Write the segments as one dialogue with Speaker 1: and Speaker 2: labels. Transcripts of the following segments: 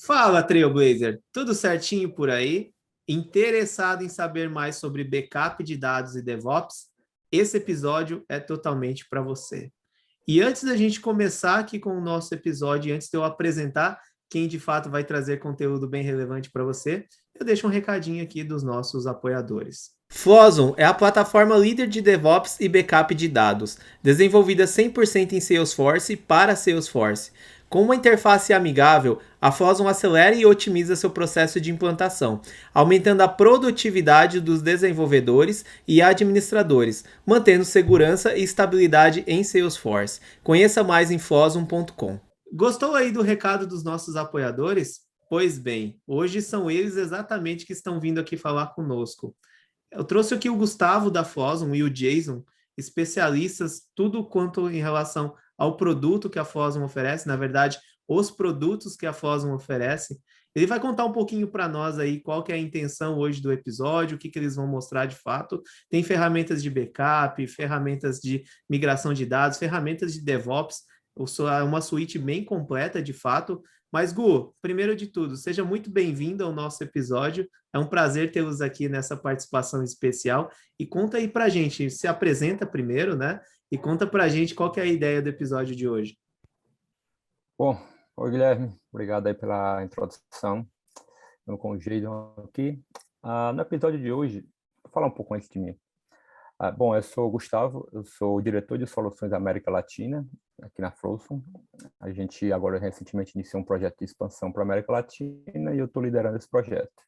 Speaker 1: Fala, Trailblazer! Tudo certinho por aí? Interessado em saber mais sobre backup de dados e DevOps? Esse episódio é totalmente para você. E antes da gente começar aqui com o nosso episódio, antes de eu apresentar quem de fato vai trazer conteúdo bem relevante para você, eu deixo um recadinho aqui dos nossos apoiadores. Flozon é a plataforma líder de DevOps e backup de dados, desenvolvida 100% em Salesforce para Salesforce. Com uma interface amigável, a Flozon acelera e otimiza seu processo de implantação, aumentando a produtividade dos desenvolvedores e administradores, mantendo segurança e estabilidade em Salesforce. Conheça mais em flozon.com. Gostou aí do recado dos nossos apoiadores? Pois bem, hoje são eles exatamente que estão vindo aqui falar conosco. Eu trouxe aqui o Gustavo da Flozon e o Jason, especialistas, tudo quanto em relação ao produto que a Flozon oferece, na verdade, os produtos que a Flozon oferece. Ele vai contar um pouquinho para nós aí qual que é a intenção hoje do episódio, o que, que eles vão mostrar de fato. Tem ferramentas de backup, ferramentas de migração de dados, ferramentas de DevOps, uma suíte bem completa de fato. Mas, Gu, primeiro de tudo, seja muito bem-vindo ao nosso episódio. É um prazer tê-los aqui nessa participação especial. E conta aí pra gente, se apresenta primeiro, né? E conta pra gente qual que é a ideia do episódio de hoje.
Speaker 2: Bom, oi Guilherme, obrigado aí pela introdução. Eu com o Jason aqui. No episódio de hoje, vou falar um pouco antes de mim. Bom, eu sou o Gustavo, eu sou o diretor de soluções da América Latina, aqui na Flowson. A gente agora recentemente iniciou um projeto de expansão para a América Latina e eu estou liderando esse projeto.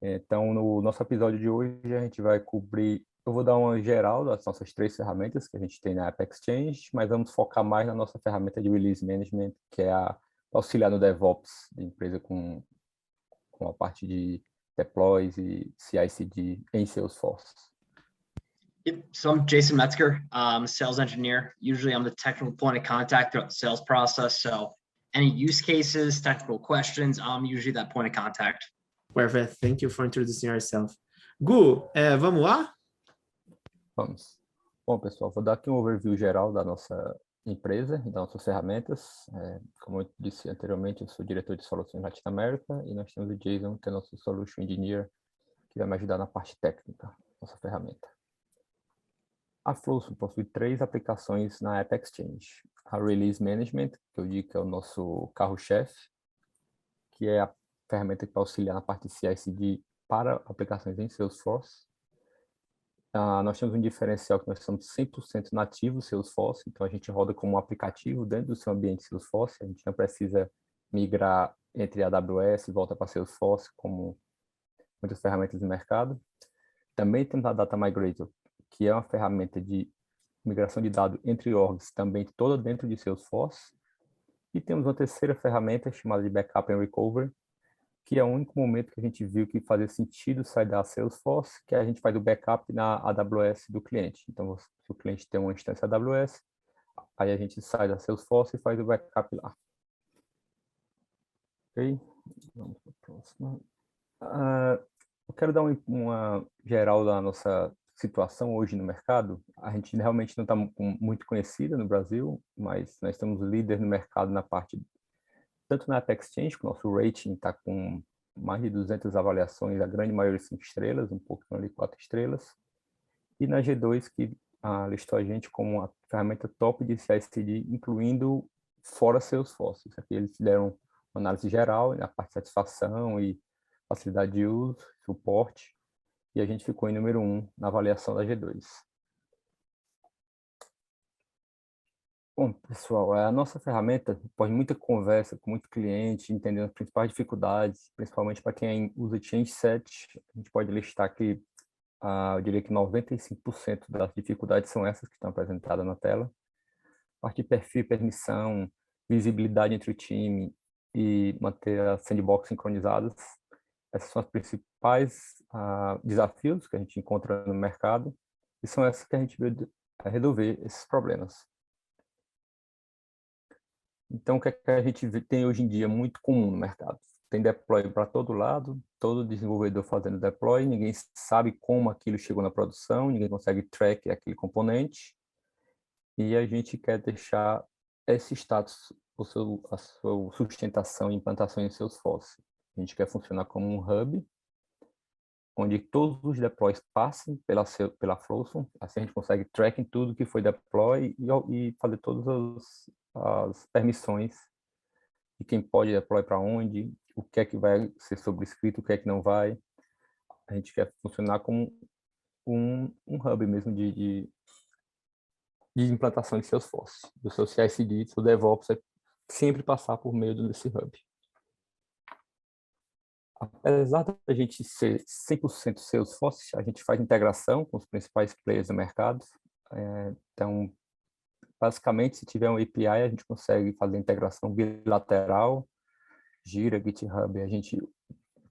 Speaker 2: Então, no nosso episódio de hoje, a gente vai cobrir. Eu vou dar uma geral das nossas 3 ferramentas que a gente tem na App Exchange, mas vamos focar mais na nossa ferramenta de Release Management, que é auxiliar no DevOps da empresa com a parte de deploys e CI/CD em Salesforce.
Speaker 3: Yep. So I'm Jason Metzger. I'm a sales engineer. Usually I'm the technical point of contact throughout the sales process. So any use cases, technical questions, I'm usually that point of contact.
Speaker 1: Perfect. Thank you for introducing yourself. Gu, vamos lá?
Speaker 2: Vamos. Bom, pessoal, vou dar aqui um overview geral da nossa empresa e das nossas ferramentas. Como eu disse anteriormente, eu sou diretor de soluções Latinoamérica e nós temos o Jason, que é nosso Solution Engineer, que vai me ajudar na parte técnica, nossa ferramenta. A Flowson possui 3 aplicações na App Exchange. A Release Management, que eu digo que é o nosso carro-chefe, que é a ferramenta que vai auxiliar na parte de CI/CD para aplicações em Salesforce. Nós temos um diferencial que nós somos 100% nativos Salesforce, então a gente roda como um aplicativo dentro do seu ambiente Salesforce, a gente não precisa migrar entre AWS e volta para Salesforce, como muitas ferramentas do mercado. Também temos a Data Migrator, que é uma ferramenta de migração de dados entre orgs, também toda dentro de Salesforce. E temos uma terceira ferramenta chamada de Backup and Recovery, que é o único momento que a gente viu que fazia sentido sair da Salesforce, que a gente faz o backup na AWS do cliente. Então, se o cliente tem uma instância AWS, aí a gente sai da Salesforce e faz o backup lá. Ok? Vamos para a próxima. Eu quero dar uma geral da nossa situação hoje no mercado. A gente realmente não está muito conhecida no Brasil, mas nós temos líder no mercado na parte, tanto na App Exchange, que o nosso rating está com mais de 200 avaliações, a grande maioria 5 estrelas, um pouco ali 4 estrelas, e na G2, que listou a gente como a ferramenta top de CI/CD, incluindo fora Salesforce. Isso aqui eles deram uma análise geral, na parte de satisfação e facilidade de uso, suporte, e a gente ficou em número 1 na avaliação da G2. Bom, pessoal, a nossa ferramenta, após muita conversa com muito cliente, entendendo as principais dificuldades, principalmente para quem usa ChangeSet, a gente pode listar que eu diria que 95% das dificuldades são essas que estão apresentadas na tela. Parte de perfil, permissão, visibilidade entre o time e manter a sandbox sincronizadas. Esses são os principais desafios que a gente encontra no mercado e são essas que a gente veio resolver esses problemas. Então, o que é que a gente tem hoje em dia muito comum no mercado? Tem deploy para todo lado, todo desenvolvedor fazendo deploy, ninguém sabe como aquilo chegou na produção, ninguém consegue track aquele componente, e a gente quer deixar esse status a sua sustentação e implantação em Salesforce. A gente quer funcionar como um hub, onde todos os deploys passem pela Flowson, assim a gente consegue track em tudo que foi deploy e fazer todas as permissões de quem pode deploy para onde, o que é que vai ser sobrescrito, o que é que não vai. A gente quer funcionar como um hub mesmo de implantação de Salesforce. Do seu CI/CD, do seu DevOps, é sempre passar por meio desse hub. Apesar da gente ser 100% Salesforce, a gente faz integração com os principais players do mercado. Então, basicamente, se tiver um API, a gente consegue fazer integração bilateral, Jira, GitHub. A gente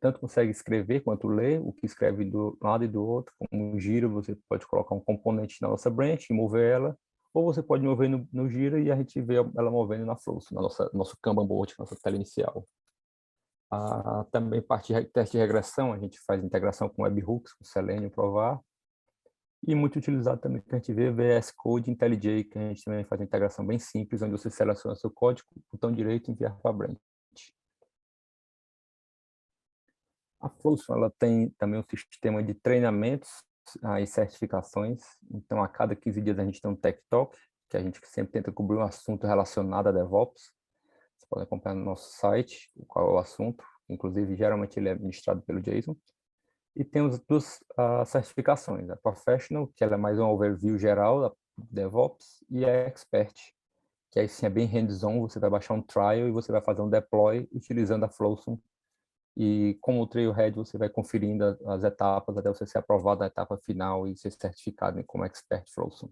Speaker 2: tanto consegue escrever quanto ler o que escreve do lado e do outro. Como no Jira, você pode colocar um componente na nossa branch e mover ela, ou você pode mover no Jira e a gente vê ela movendo na Flowson, no nosso Kanban board, nossa tela inicial. Também parte de teste de regressão, a gente faz integração com webhooks, com Selenium, Provar. E muito utilizado também que a gente vê VS Code, IntelliJ, que a gente também faz uma integração bem simples, onde você seleciona seu código, botão direito e enviar para a branch. A Flowson, ela tem também um sistema de treinamentos e certificações. Então, a cada 15 dias a gente tem um Tech Talk, que a gente sempre tenta cobrir um assunto relacionado a DevOps. Você pode acompanhar no nosso site qual é o assunto. Inclusive, geralmente ele é administrado pelo Jason. E temos duas certificações. A Professional, que ela é mais um overview geral da DevOps, e a Expert, que aí sim é bem hands-on, você vai baixar um trial e você vai fazer um deploy utilizando a Flowson. E com o Trailhead você vai conferindo as etapas até você ser aprovado na etapa final e ser certificado como Expert Flowson.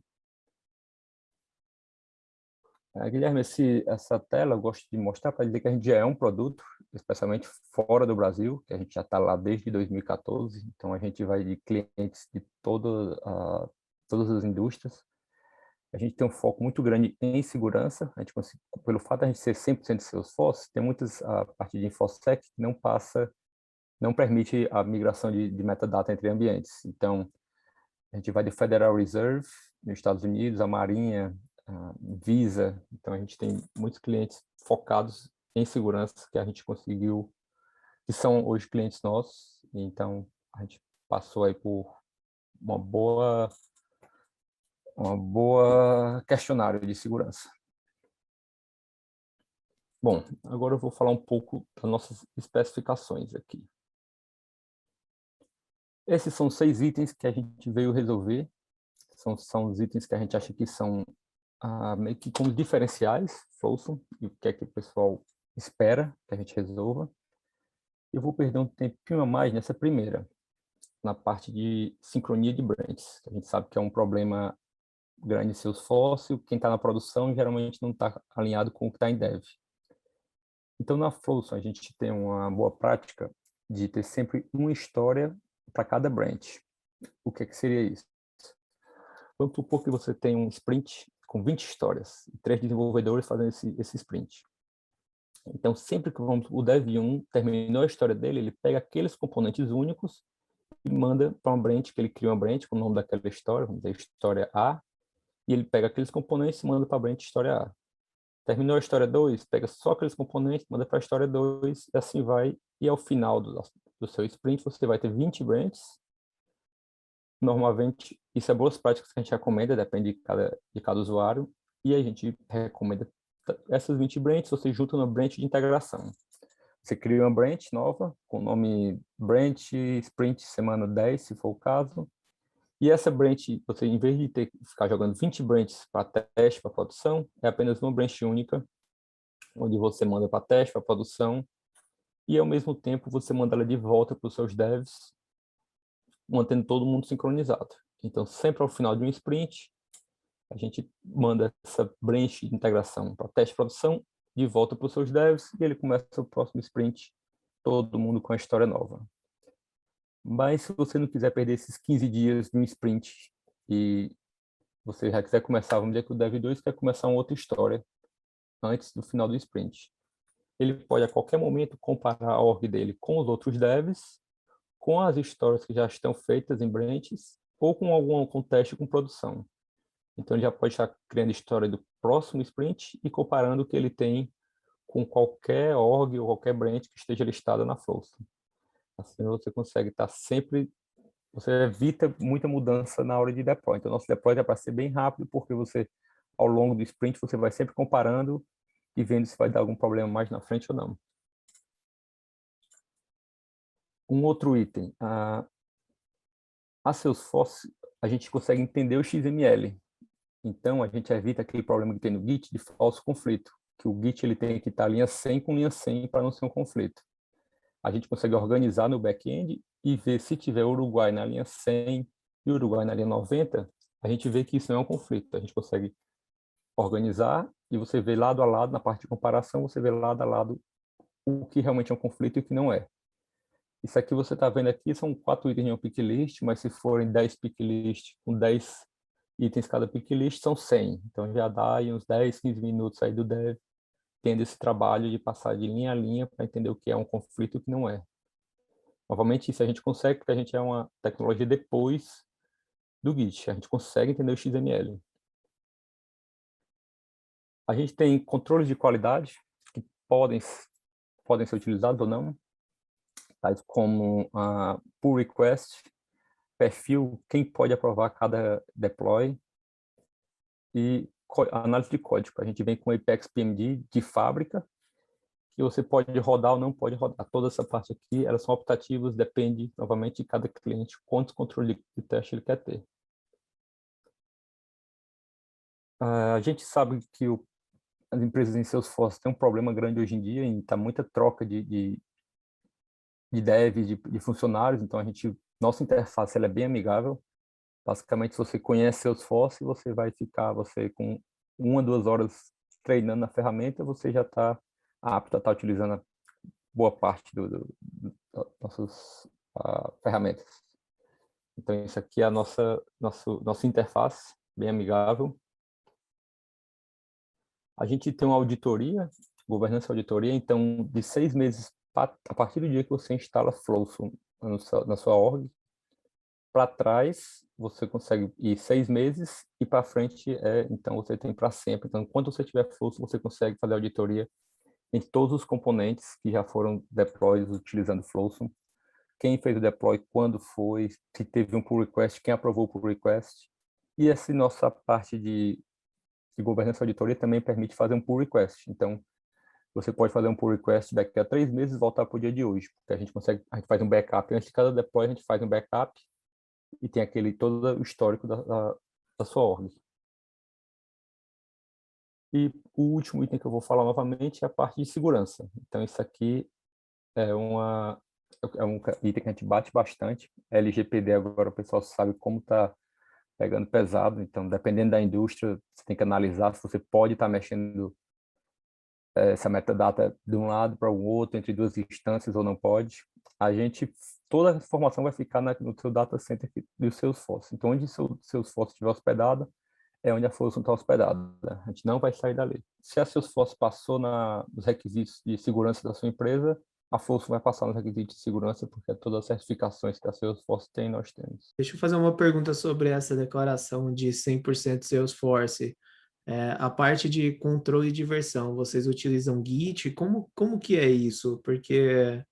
Speaker 2: Guilherme, essa tela eu gosto de mostrar para dizer que a gente já é um produto, especialmente fora do Brasil, que a gente já está lá desde 2014, então a gente vai de clientes de todas as indústrias. A gente tem um foco muito grande em segurança, a gente pelo fato de a gente ser 100% Salesforce, tem muitas, a parte de InfoSec que não permite a migração de metadata entre ambientes. Então, a gente vai de Federal Reserve, nos Estados Unidos, a Marinha, Visa. Então, a gente tem muitos clientes focados em segurança que a gente conseguiu, que são hoje clientes nossos. Então, a gente passou aí por uma boa questionário de segurança. Bom, agora eu vou falar um pouco das nossas especificações aqui. Esses são 6 itens que a gente veio resolver. São os itens que a gente acha que são meio que como diferenciais, Flowson, e o que é que o pessoal espera que a gente resolva. Eu vou perder um tempinho a mais nessa primeira, na parte de sincronia de branches. A gente sabe que é um problema grande em Salesforce, quem está na produção geralmente não está alinhado com o que está em dev. Então, na Flowson, a gente tem uma boa prática de ter sempre uma história para cada branch. O que seria isso? Vamos supor que você tem um sprint com 20 histórias e 3 desenvolvedores fazendo esse sprint. Então, sempre que o Dev 1 terminou a história dele, ele pega aqueles componentes únicos e manda para uma branch, que ele cria uma branch com o nome daquela história, vamos dizer, história A, e ele pega aqueles componentes e manda para a branch história A. Terminou a história 2, pega só aqueles componentes, manda para a história 2, e assim vai. E ao final do seu sprint, você vai ter 20 branches. Normalmente, isso é boas práticas que a gente recomenda, depende de cada usuário. E a gente recomenda essas 20 branches, você junta na branch de integração. Você cria uma branch nova, com o nome branch sprint semana 10, se for o caso. E essa branch, você, em vez de ficar jogando 20 branches para teste, para produção, é apenas uma branch única, onde você manda para teste, para produção, e ao mesmo tempo você manda ela de volta para os seus devs, mantendo todo mundo sincronizado. Então, sempre ao final de um sprint, a gente manda essa branch de integração para teste e produção, de volta para os seus devs, e ele começa o próximo sprint, todo mundo com a história nova. Mas se você não quiser perder esses 15 dias de um sprint e você já quiser começar, vamos dizer que o Dev 2 quer começar uma outra história antes do final do sprint. Ele pode a qualquer momento comparar a org dele com os outros devs, com as histórias que já estão feitas em branches ou com algum contexto com produção. Então ele já pode estar criando história do próximo sprint e comparando o que ele tem com qualquer org ou qualquer branch que esteja listada na Flowstream. Assim você consegue estar sempre, você evita muita mudança na hora de deploy. Então, nosso deploy é para ser bem rápido, porque você, ao longo do sprint, você vai sempre comparando e vendo se vai dar algum problema mais na frente ou não. Um outro item, a Salesforce, a gente consegue entender o XML. Então, a gente evita aquele problema que tem no Git de falso conflito, que o Git ele tem que estar linha 100 com linha 100 para não ser um conflito. A gente consegue organizar no back-end e ver se tiver Uruguai na linha 100 e Uruguai na linha 90, a gente vê que isso não é um conflito. A gente consegue organizar e você vê lado a lado, na parte de comparação, você vê lado a lado o que realmente é um conflito e o que não é. Isso aqui você está vendo aqui são 4 itens em um pick list, mas se forem 10 pick list com 10 itens cada pick list, são 100. Então já dá aí uns 10, 15 minutos aí do dev tendo esse trabalho de passar de linha a linha para entender o que é um conflito e o que não é. Novamente, isso a gente consegue porque a gente é uma tecnologia depois do Git. A gente consegue entender o XML. A gente tem controles de qualidade que podem ser utilizados ou não, tais como a pull request, perfil, quem pode aprovar cada deploy e análise de código. A gente vem com o Apex PMD de fábrica, que você pode rodar ou não pode rodar. Toda essa parte aqui, elas são optativas, depende, novamente, de cada cliente, quantos controles de teste ele quer ter. A gente sabe que as empresas em Salesforce têm um problema grande hoje em dia, em tá muita troca de devs, de funcionários, então nossa interface ela é bem amigável. Basicamente, se você conhece Salesforce, você vai ficar, com 1 a 2 horas treinando na ferramenta, você já está apto a estar utilizando boa parte das nossas ferramentas. Então, isso aqui é a nossa interface, bem amigável. A gente tem uma auditoria, governança e auditoria, então, de 6 meses, a partir do dia que você instala Flowstream na sua org, para trás, você consegue ir 6 meses e para frente, então, você tem para sempre. Então, enquanto você tiver Flowstream, você consegue fazer auditoria em todos os componentes que já foram deploys utilizando Flowstream. Quem fez o deploy, quando foi, se teve um pull request, quem aprovou o pull request. E essa nossa parte de governança e auditoria também permite fazer um pull request. Então, você pode fazer um pull request daqui a 3 meses e voltar para o dia de hoje, porque a gente faz um backup. Antes de cada deploy, a gente faz um backup e tem todo o histórico da sua org. E o último item que eu vou falar novamente é a parte de segurança. Então, isso aqui é um item que a gente bate bastante. LGPD agora o pessoal sabe como está pegando pesado, então dependendo da indústria, você tem que analisar se você pode estar mexendo essa metadata de um lado para o outro, entre 2 instâncias ou não pode. Toda a informação vai ficar no seu data center do Salesforce. Então, onde o Salesforce estiver hospedado, é onde a Flowstream está hospedada. A gente não vai sair dali. Se a Salesforce passou nos requisitos de segurança da sua empresa, a Flowstream vai passar nos requisitos de segurança, porque todas as certificações que a Salesforce tem, nós temos.
Speaker 1: Deixa eu fazer uma pergunta sobre essa declaração de 100% Salesforce. A parte de controle de versão, vocês utilizam Git? Como que é isso? Porque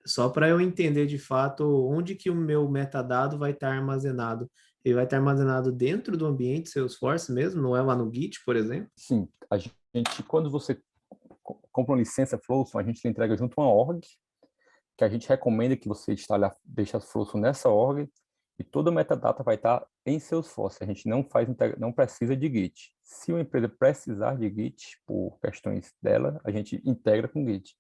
Speaker 1: só para eu entender de fato onde que o meu metadado vai estar armazenado. Ele vai estar armazenado dentro do ambiente Salesforce mesmo? Não é lá no Git, por exemplo?
Speaker 2: Sim, quando você compra uma licença Flowstream, a gente entrega junto uma org, que a gente recomenda que você deixe a Flowstream nessa org, e toda a metadata vai estar em Salesforce. A gente não precisa de Git. Se uma empresa precisar de Git, por questões dela, a gente integra com Git.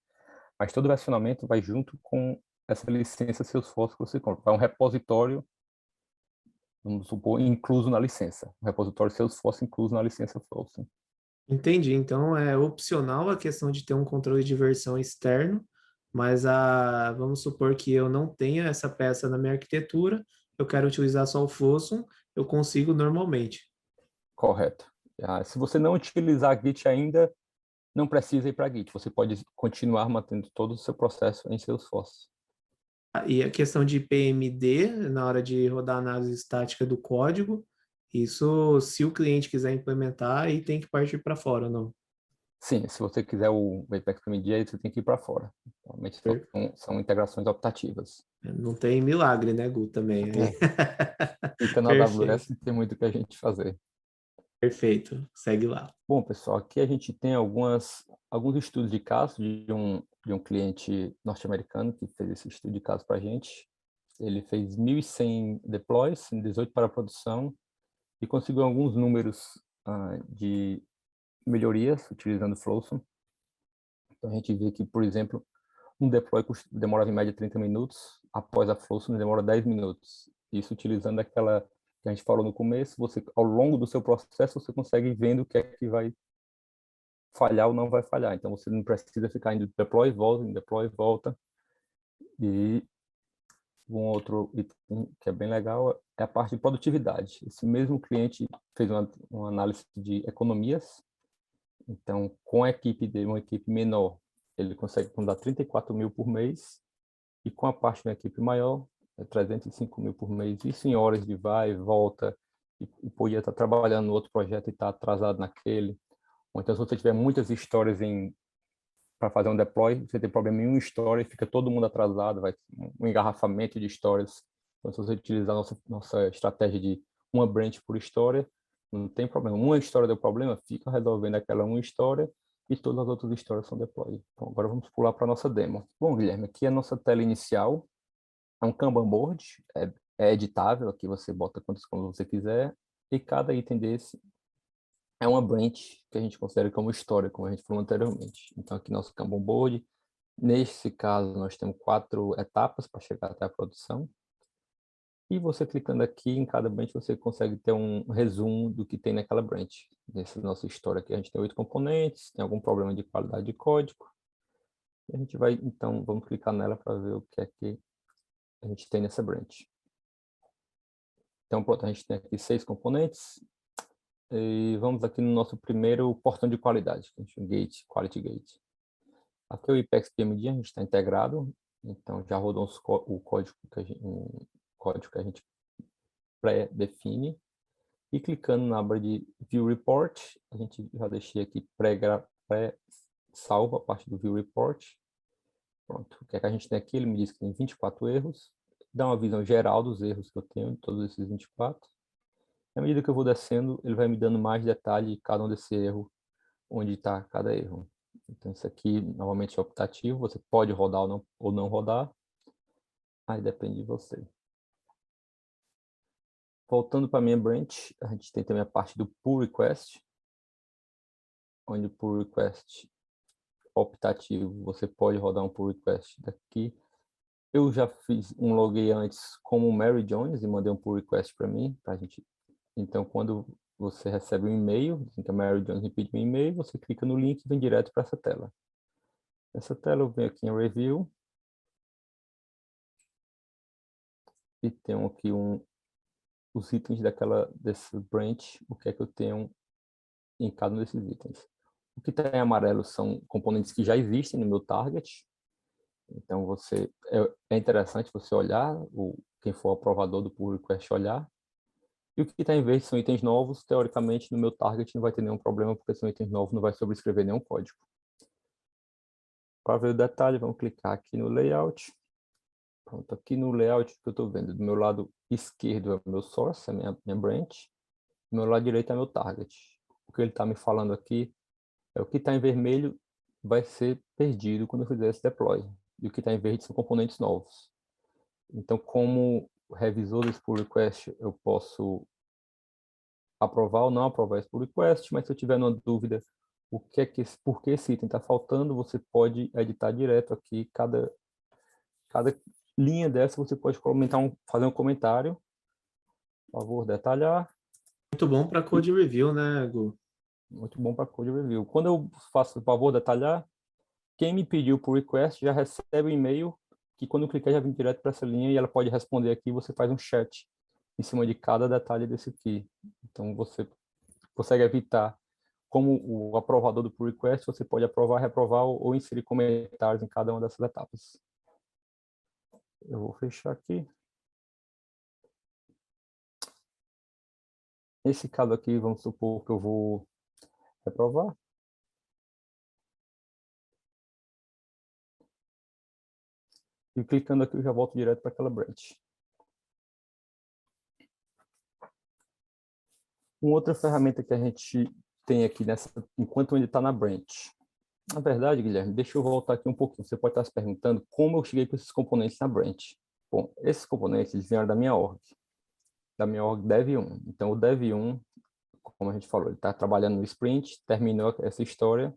Speaker 2: Mas todo o versionamento vai junto com essa licença Salesforce que você compra. Vai um repositório, vamos supor, incluso na licença. Um repositório Salesforce incluso na licença Flowstream.
Speaker 1: Entendi. Então é opcional a questão de ter um controle de versão externo, mas vamos supor que eu não tenha essa peça na minha arquitetura, eu quero utilizar só o Fossum, eu consigo normalmente.
Speaker 2: Correto. Se você não utilizar Git ainda, não precisa ir para Git. Você pode continuar mantendo todo o seu processo em Salesforce.
Speaker 1: E a questão de PMD, na hora de rodar a análise estática do código, isso, se o cliente quiser implementar, aí tem que partir para fora, não?
Speaker 2: Sim, se você quiser o Apex Media, aí você tem que ir para fora. Normalmente são integrações optativas.
Speaker 1: Não tem milagre, né, Gu, também. Aí.
Speaker 2: Fica na AWS,
Speaker 1: Perfeito,
Speaker 2: não tem muito o que a gente fazer.
Speaker 1: perfeito. Segue lá.
Speaker 2: Bom, pessoal, aqui a gente tem alguns estudos de caso de um cliente norte-americano que fez esse estudo de caso para a gente. Ele fez 1.100 deploys, 18 para produção, e conseguiu alguns números de melhorias utilizando Flowson. Então, a gente vê que, por exemplo, um deploy demorava em média 30 minutos, após a Flowson demora 10 minutos. Isso utilizando aquela que a gente falou no começo, você, ao longo do seu processo, você consegue ir vendo o que é que vai falhar ou não vai falhar. Então, você não precisa ficar indo deploy e volta. E um outro item que é bem legal é a parte de produtividade. Esse mesmo cliente fez uma análise de economias. Então, com a equipe dele, uma equipe menor, ele consegue dar 34 mil por mês. E com a parte da equipe maior, é 305 mil por mês. Isso em horas de vai e volta. E podia estar trabalhando no outro projeto e estar atrasado naquele. Ou então, se você tiver muitas histórias para fazer um deploy, você tem problema em uma história e fica todo mundo atrasado, vai um engarrafamento de histórias. Então, se você utilizar a nossa estratégia de uma branch por história, não tem problema. Uma história deu problema, fica resolvendo aquela uma história e todas as outras histórias são deploy. Então, agora vamos pular para a nossa demo. Bom, Guilherme, aqui é a nossa tela inicial. É um Kanban board, é editável, aqui você bota quantos comandos você quiser, e cada item desse é uma branch que a gente considera como história, como a gente falou anteriormente. Então, aqui nosso Kanban board, nesse caso, nós temos 4 etapas para chegar até a produção. E você clicando aqui em cada branch, você consegue ter um resumo do que tem naquela branch. Nessa nossa história aqui, a gente tem 8 componentes, tem algum problema de qualidade de código. E a gente vai, então, vamos clicar nela para ver o que é que a gente tem nessa branch. Então, pronto, a gente tem aqui 6 componentes. E vamos aqui no nosso primeiro portão de qualidade, que a gente chama Gate, Quality Gate. Aqui o IPEX PMD a gente está integrado, então já rodou o código que a gente pré-define. E clicando na aba de View Report, a gente já deixei aqui pré-salvo a parte do View Report. Pronto, o que é que a gente tem aqui? Ele me diz que tem 24 erros, dá uma visão geral dos erros que eu tenho, de todos esses 24. À medida que eu vou descendo, ele vai me dando mais detalhe de cada um desse erro, onde está cada erro. Então, isso aqui, novamente, é optativo, você pode rodar ou não rodar, aí depende de você. Voltando para a minha branch, a gente tem também a parte do pull request, onde o pull request optativo, você pode rodar um pull request daqui. Eu já fiz um login antes como Mary Jones e mandei um pull request para mim, pra gente. Então, quando você recebe um e-mail, dizendo que a Mary Jones me pediu um e-mail, você clica no link e vem direto para essa tela. Nessa tela eu venho aqui em Review e tenho aqui os itens desse branch, o que é que eu tenho em cada um desses itens. O que está em amarelo são componentes que já existem no meu target. Então, é interessante você olhar, quem for aprovador do pull request olhar. E o que está em verde são itens novos. Teoricamente, no meu target não vai ter nenhum problema, porque são itens novos, não vai sobrescrever nenhum código. Para ver o detalhe, vamos clicar aqui no Layout. Pronto, aqui no Layout que eu estou vendo, do meu lado esquerdo é o meu Source, é a minha branch. Do meu lado direito é meu Target. O que ele está me falando aqui é o que está em vermelho vai ser perdido quando eu fizer esse deploy. E o que está em verde são componentes novos. Então, como revisor desse pull request, eu posso aprovar ou não aprovar esse pull request, mas se eu tiver uma dúvida por que esse item está faltando, você pode editar direto aqui. Cada linha dessa você pode fazer um comentário. Por favor, detalhar.
Speaker 1: Muito bom para code review, né, Gu?
Speaker 2: Muito bom para code review. Quando eu faço, por favor, detalhar, quem me pediu por request já recebe o e-mail que quando eu clicar já vem direto para essa linha e ela pode responder aqui, você faz um chat em cima de cada detalhe desse aqui. Então você consegue evitar, como o aprovador do pull request, você pode aprovar, reprovar ou inserir comentários em cada uma dessas etapas. Eu vou fechar aqui. Nesse caso aqui, vamos supor que eu vou reprovar. E clicando aqui, eu já volto direto para aquela branch. Uma outra ferramenta que a gente tem aqui enquanto ele está na branch. Na verdade, Guilherme, deixa eu voltar aqui um pouquinho. Você pode estar se perguntando como eu cheguei com esses componentes na branch. Bom, esses componentes eles vieram da minha org Dev1. Então, o Dev1, como a gente falou, ele está trabalhando no sprint, terminou essa história.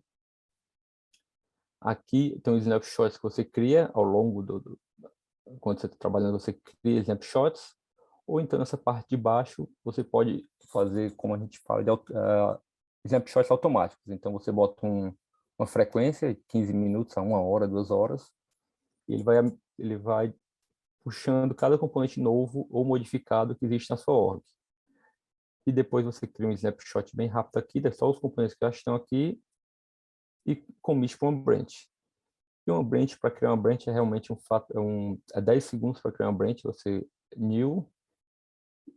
Speaker 2: Aqui tem os snapshots que você cria ao longo quando você está trabalhando, você cria snapshots, ou então nessa parte de baixo, você pode fazer, como a gente fala, snapshots automáticos. Então, você bota uma frequência, 15 minutos a 1 hora, 2 horas, e ele vai puxando cada componente novo ou modificado que existe na sua org. E depois você cria um snapshot bem rápido aqui, só os componentes que já estão aqui, e commit para uma branch. E uma branch, para criar uma branch, é realmente é 10 segundos para criar uma branch. Você new,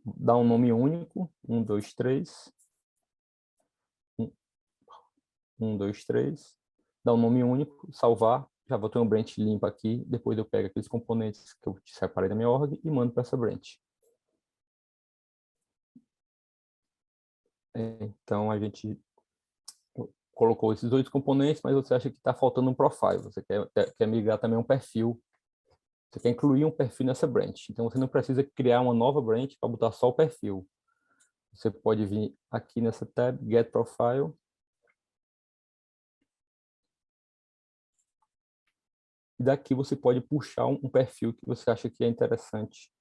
Speaker 2: dá um nome único, 1, 2, 3, 1, 2, 3, dá um nome único, salvar, já vou ter uma branch limpa aqui, depois eu pego aqueles componentes que eu separei da minha org e mando para essa branch. Então, a gente colocou esses 2 componentes, mas você acha que está faltando um profile, você quer migrar também um perfil, você quer incluir um perfil nessa branch. Então, você não precisa criar uma nova branch para botar só o perfil. Você pode vir aqui nessa tab, Get Profile, e daqui você pode puxar um perfil que você acha que é interessante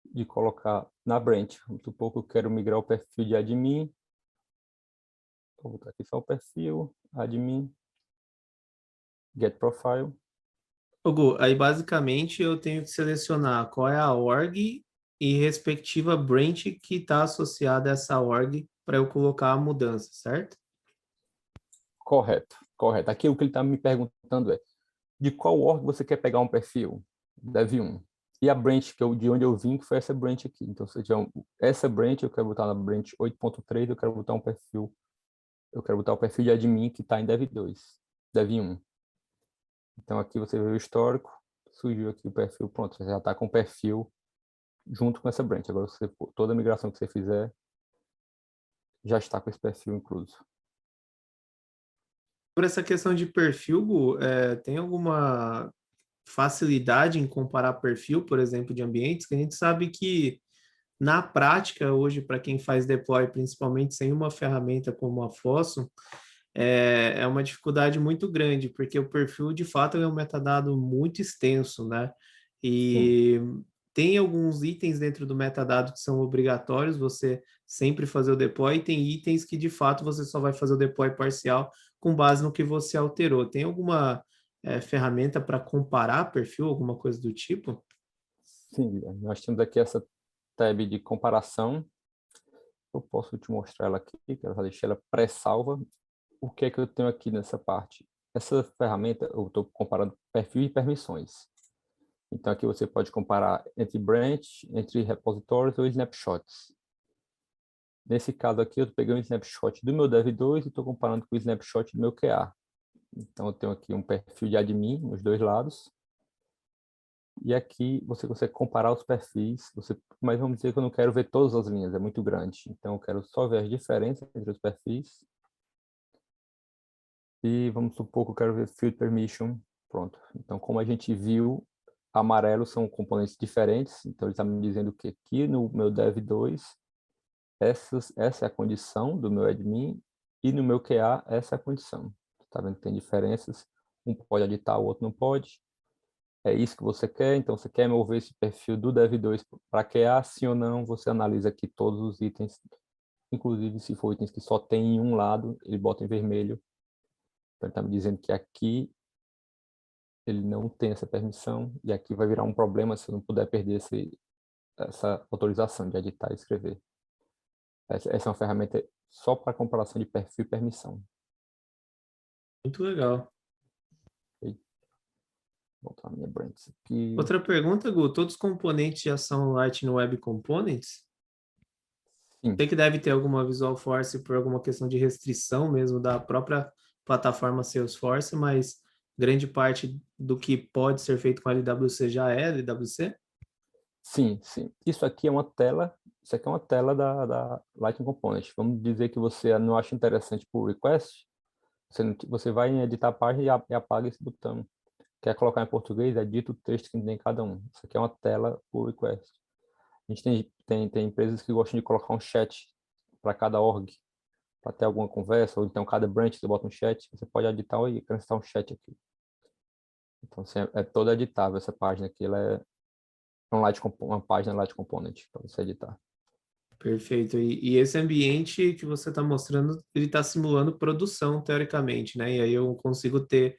Speaker 2: de colocar na branch. Vamos supor que eu quero migrar o perfil de admin. Vou botar aqui só o perfil, admin, Get Profile.
Speaker 1: Gu, aí basicamente eu tenho que selecionar qual é a org e respectiva branch que está associada a essa org para eu colocar a mudança, certo?
Speaker 2: Correto, correto. Aqui o que ele está me perguntando é, de qual org você quer pegar um perfil? Dev1. E a branch de onde eu vim, que foi essa branch aqui. Então, se tiver essa branch, eu quero botar na branch 8.3, eu quero botar um perfil. Eu quero botar o perfil de admin que está em Dev2, Dev1. Então, aqui você vê o histórico, surgiu aqui o perfil, pronto, você já está com o perfil junto com essa branch. Agora, toda a migração que você fizer, já está com esse perfil incluso.
Speaker 1: Por essa questão de perfil, Gu, tem alguma facilidade em comparar perfil, por exemplo, de ambientes, que a gente sabe que na prática, hoje, para quem faz deploy, principalmente sem uma ferramenta como a Fosso, é uma dificuldade muito grande, porque o perfil, de fato, é um metadado muito extenso, né?
Speaker 2: Sim.
Speaker 1: E tem alguns itens dentro do metadado que são obrigatórios, você sempre fazer o deploy, e tem itens que, de fato, você só vai fazer o deploy parcial com base no que você alterou. Tem alguma ferramenta para comparar perfil, alguma coisa do tipo?
Speaker 2: Sim, nós temos aqui essa tab de comparação. Eu posso te mostrar ela aqui, que eu já deixei ela pré-salva. O que é que eu tenho aqui nessa parte? Essa ferramenta, eu estou comparando perfil e permissões. Então, aqui você pode comparar entre branch, entre repositórios ou snapshots. Nesse caso aqui, eu peguei um snapshot do meu Dev2 e estou comparando com o snapshot do meu QA. Então, eu tenho aqui um perfil de admin nos dois lados. E aqui você consegue comparar os perfis, mas vamos dizer que eu não quero ver todas as linhas, é muito grande. Então, eu quero só ver as diferenças entre os perfis. E vamos supor que eu quero ver Field Permission. Pronto. Então, como a gente viu, amarelo são componentes diferentes. Então, ele está me dizendo que aqui no meu Dev2, essa é a condição do meu admin, e no meu QA, essa é a condição. Está vendo que tem diferenças? Um pode editar, o outro não pode. É isso que você quer, então você quer mover esse perfil do Dev2 para QA, sim ou não, você analisa aqui todos os itens, inclusive se for itens que só tem em um lado, ele bota em vermelho. Então ele está me dizendo que aqui ele não tem essa permissão, e aqui vai virar um problema se eu não puder perder essa autorização de editar e escrever. Essa é uma ferramenta só para comparação de perfil e permissão.
Speaker 1: Muito legal.
Speaker 2: Vou botar a minha branch aqui.
Speaker 1: Outra pergunta, Gu, todos os componentes já são Lightning Web Components?
Speaker 2: Sim.
Speaker 1: Sei que deve ter alguma Visual Force por alguma questão de restrição mesmo da própria plataforma Salesforce, mas grande parte do que pode ser feito com a LWC já é LWC?
Speaker 2: Sim, sim. Isso aqui é uma tela, isso aqui é uma tela da Lightning Component. Vamos dizer que você não acha interessante por request, você vai em editar a página e apaga esse botão. Quer colocar em português, edita o texto que tem cada um. Isso aqui é uma tela por request. A gente tem empresas que gostam de colocar um chat para cada org, para ter alguma conversa, ou então cada branch você bota um chat, você pode editar e acrescentar um chat aqui. Então, assim, é toda editável essa página aqui, ela é uma página Light Component para você editar.
Speaker 1: Perfeito. E esse ambiente que você está mostrando, ele está simulando produção, teoricamente, né? E aí eu consigo ter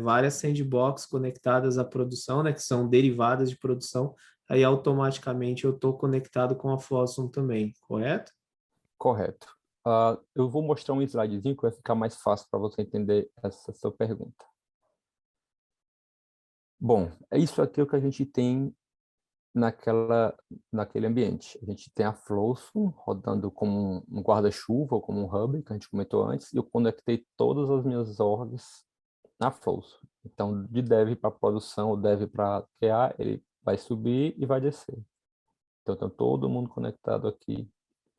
Speaker 1: várias sandbox conectadas à produção, né? Que são derivadas de produção. Aí automaticamente eu estou conectado com a Fossum também, correto?
Speaker 2: Correto. Eu vou mostrar um slidezinho que vai ficar mais fácil para você entender essa sua pergunta. Bom, é isso aqui o que a gente tem naquele ambiente. A gente tem a Flowsum rodando como um guarda-chuva ou como um hub, que a gente comentou antes, e eu conectei todas as minhas orgs na Flowsum. Então, de dev para produção, ou dev para QA, ele vai subir e vai descer. Então, tá todo mundo conectado aqui.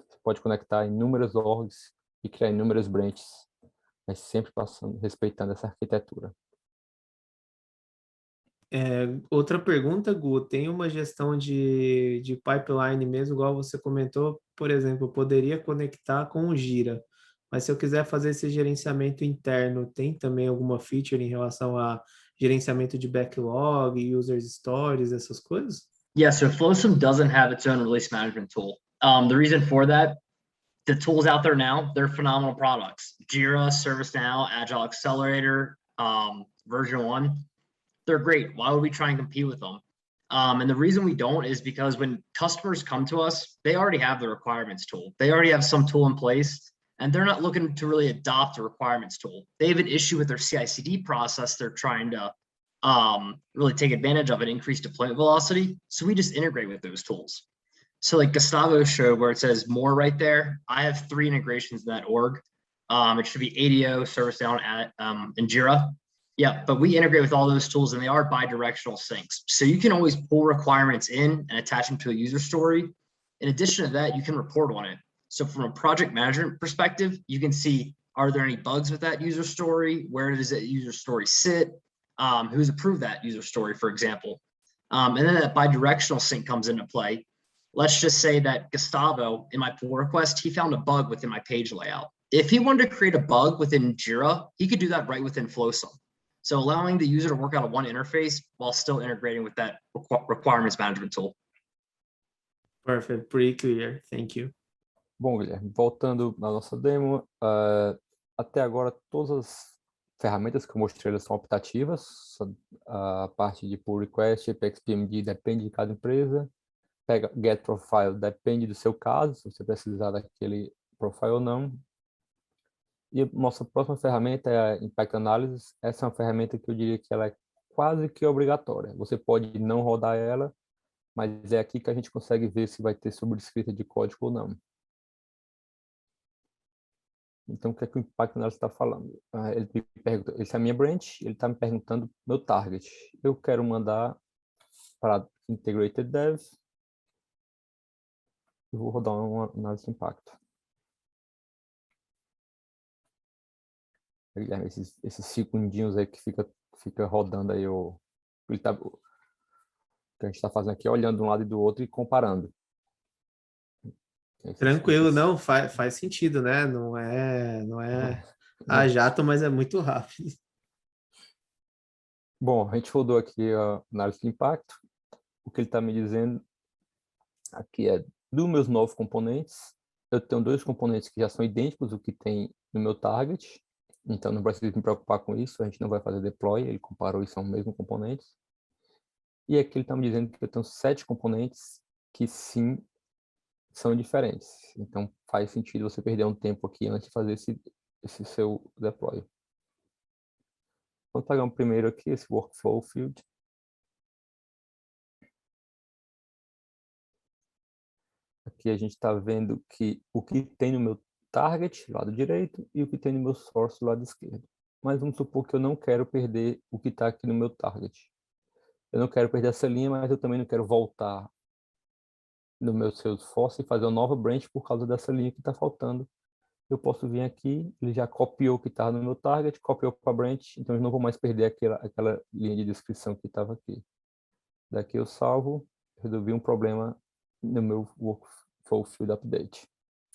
Speaker 2: Você pode conectar inúmeras orgs e criar inúmeras branches, mas sempre respeitando essa arquitetura.
Speaker 1: Outra pergunta, Gu, tem uma gestão de pipeline mesmo, igual você comentou, por exemplo, eu poderia conectar com o Gira, mas se eu quiser fazer esse gerenciamento interno, tem também alguma feature em relação a gerenciamento de backlog, users stories, essas coisas?
Speaker 3: Yeah, so Flowsum doesn't have its own release management tool. The reason for that, the tools out there now, they're phenomenal products. Jira, ServiceNow, Agile Accelerator, version 1, they're great. Why would we try and compete with them? And the reason we don't is because when customers come to us, they already have the requirements tool. They already have some tool in place, and they're not looking to really adopt a requirements tool. They have an issue with their CI/CD process. They're trying to really take advantage of and increase deployment velocity. So we just integrate with those tools. So like Gustavo showed where it says more right there, I have 3 integrations in that org. It should be ADO, ServiceNow, and Jira. Yeah, but we integrate with all those tools and they are bi-directional syncs. So you can always pull requirements in and attach them to a user story. In addition to that, you can report on it. So from a project management perspective, you can see, are there any bugs with that user story? Where does that user story sit? Who's approved that user story, for example? And then that bi-directional sync comes into play. Let's just say that Gustavo, in my pull request, he found a bug within my page layout. If he wanted to create a bug within Jira, he could do that right within Flowsum. So allowing the user to work out of one interface while still integrating with that requirements management tool.
Speaker 1: Perfect, pretty clear, thank you.
Speaker 2: Bom, Guilherme, voltando na nossa demo, até agora todas as ferramentas que eu mostrei são optativas. A parte de pull request, Apex PMD depende de cada empresa. Get profile depende do seu caso, se você precisar daquele profile ou não. E nossa próxima ferramenta é a Impact Analysis. Essa é uma ferramenta que eu diria que ela é quase que obrigatória. Você pode não rodar ela, mas é aqui que a gente consegue ver se vai ter sobrescrita de código ou não. Então, o que é que o Impact Analysis está falando? Ele me pergunta, essa é a minha branch, ele está me perguntando meu target. Eu quero mandar para Integrated Dev. Eu vou rodar uma análise de impacto. Guilherme, esses segundinhos aí que fica rodando aí o que a gente está fazendo aqui, olhando de um lado e do outro e comparando.
Speaker 1: Tranquilo, não, faz sentido, né? Não é a jato, mas é muito rápido.
Speaker 2: Bom, a gente rodou aqui a análise de impacto. O que ele está me dizendo aqui é, dos meus 9 componentes, eu tenho 2 componentes que já são idênticos ao que tem no meu target, então não preciso me preocupar com isso, a gente não vai fazer deploy, ele comparou e são os mesmos componentes. E aqui ele está me dizendo que eu tenho 7 componentes que sim são diferentes. Então faz sentido você perder um tempo aqui antes de fazer esse seu deploy. Vamos pegar um primeiro aqui, esse workflow field. Aqui a gente está vendo que o que tem no meu target, lado direito, e o que tem no meu source, lado esquerdo. mas vamos supor que eu não quero perder o que está aqui no meu target. Eu não quero perder essa linha, mas eu também não quero voltar no meu Salesforce e fazer uma nova branch por causa dessa linha que está faltando. Eu posso vir aqui, ele já copiou o que estava no meu target, copiou para a branch, então eu não vou mais perder aquela linha de descrição que estava aqui. Daqui eu salvo, resolvi um problema no meu Workflow Field Update.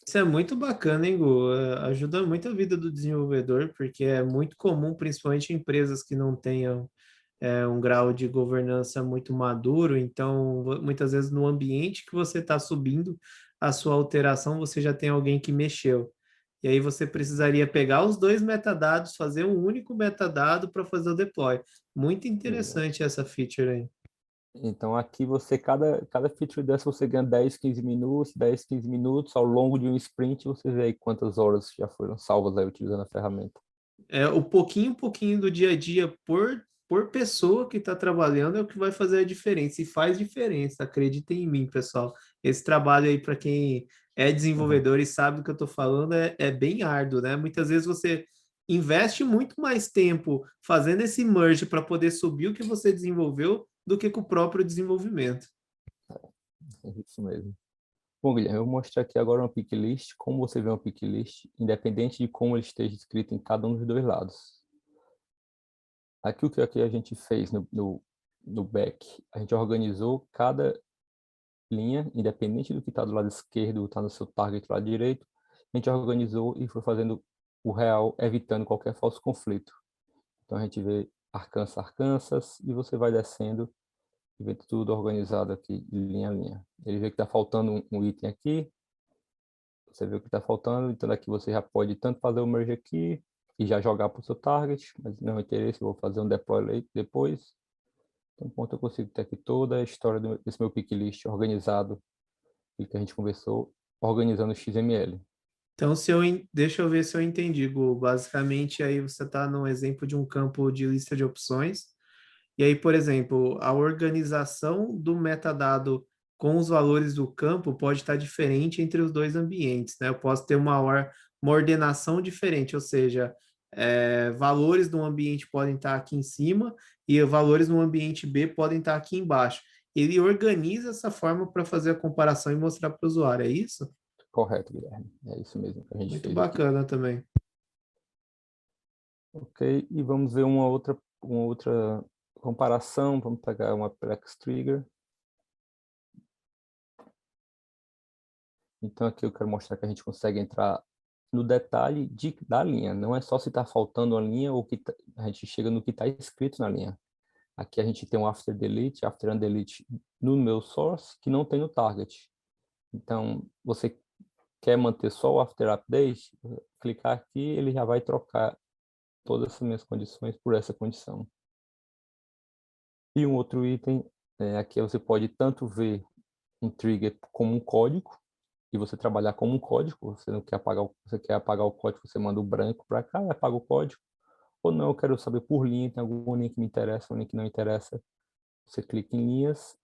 Speaker 1: Isso é muito bacana, hein, Gu? Ajuda muito a vida do desenvolvedor, porque é muito comum, principalmente em empresas que não tenham um grau de governança muito maduro. Então, muitas vezes no ambiente que você está subindo a sua alteração, você já tem alguém que mexeu. E aí você precisaria pegar os dois metadados, fazer um único metadado para fazer o deploy. Muito interessante essa feature aí.
Speaker 2: Então aqui cada feature dessa você ganha 10, 15 minutos, 10, 15 minutos, ao longo de um sprint você vê aí quantas horas já foram salvas aí utilizando a ferramenta.
Speaker 1: O pouquinho do dia a dia por pessoa que está trabalhando é o que vai fazer a diferença. E faz diferença, acreditem em mim, pessoal. Esse trabalho aí, para quem é desenvolvedor e sabe do que eu estou falando, é bem árduo, né? Muitas vezes você investe muito mais tempo fazendo esse merge para poder subir o que você desenvolveu do que com o próprio desenvolvimento.
Speaker 2: É isso mesmo. Bom, Guilherme, eu vou mostrar aqui agora uma pick list, como você vê uma pick list, independente de como ele esteja escrito em cada um dos dois lados. Aqui o que a gente fez no back, a gente organizou cada linha, independente do que está do lado esquerdo, está no seu target do lado direito, a gente organizou e foi fazendo o real, evitando qualquer falso conflito. Então a gente vê Arkansas, Arkansas, e você vai descendo e vê tudo organizado aqui, linha a linha. Ele vê que está faltando um item aqui, você vê o que está faltando, então daqui você já pode tanto fazer o merge aqui e já jogar para o seu target, mas não interessa, eu vou fazer um deploy depois. Então, ponto eu consigo ter aqui toda a história desse meu pick list organizado, que a gente conversou, organizando o XML.
Speaker 1: Então, deixa eu ver se eu entendi, Gu. Basicamente, aí você está no exemplo de um campo de lista de opções. E aí, por exemplo, a organização do metadado com os valores do campo pode estar diferente entre os dois ambientes, né? Eu posso ter uma ordenação diferente, ou seja, valores no ambiente podem estar aqui em cima e valores no ambiente B podem estar aqui embaixo. Ele organiza essa forma para fazer a comparação e mostrar para o usuário, é isso?
Speaker 2: Correto, Guilherme. É isso mesmo que a gente
Speaker 1: Muito
Speaker 2: fez aqui.
Speaker 1: bacana também.
Speaker 2: Ok, e vamos ver uma outra comparação. Vamos pegar uma Plex Trigger. Então aqui eu quero mostrar que a gente consegue entrar no detalhe da linha. Não é só se está faltando uma linha ou que a gente chega no que está escrito na linha. Aqui a gente tem um after delete, after and delete no meu source, que não tem no target. Então, você quer manter só o after update, clicar aqui, ele já vai trocar todas as minhas condições por essa condição. E um outro item, aqui você pode tanto ver um trigger como um código, e você trabalhar como um código, você não quer apagar, você quer apagar o código, você manda o branco para cá e apaga o código. Ou não, eu quero saber por linha, tem algum link que me interessa, um link que não interessa. Você clica em linhas,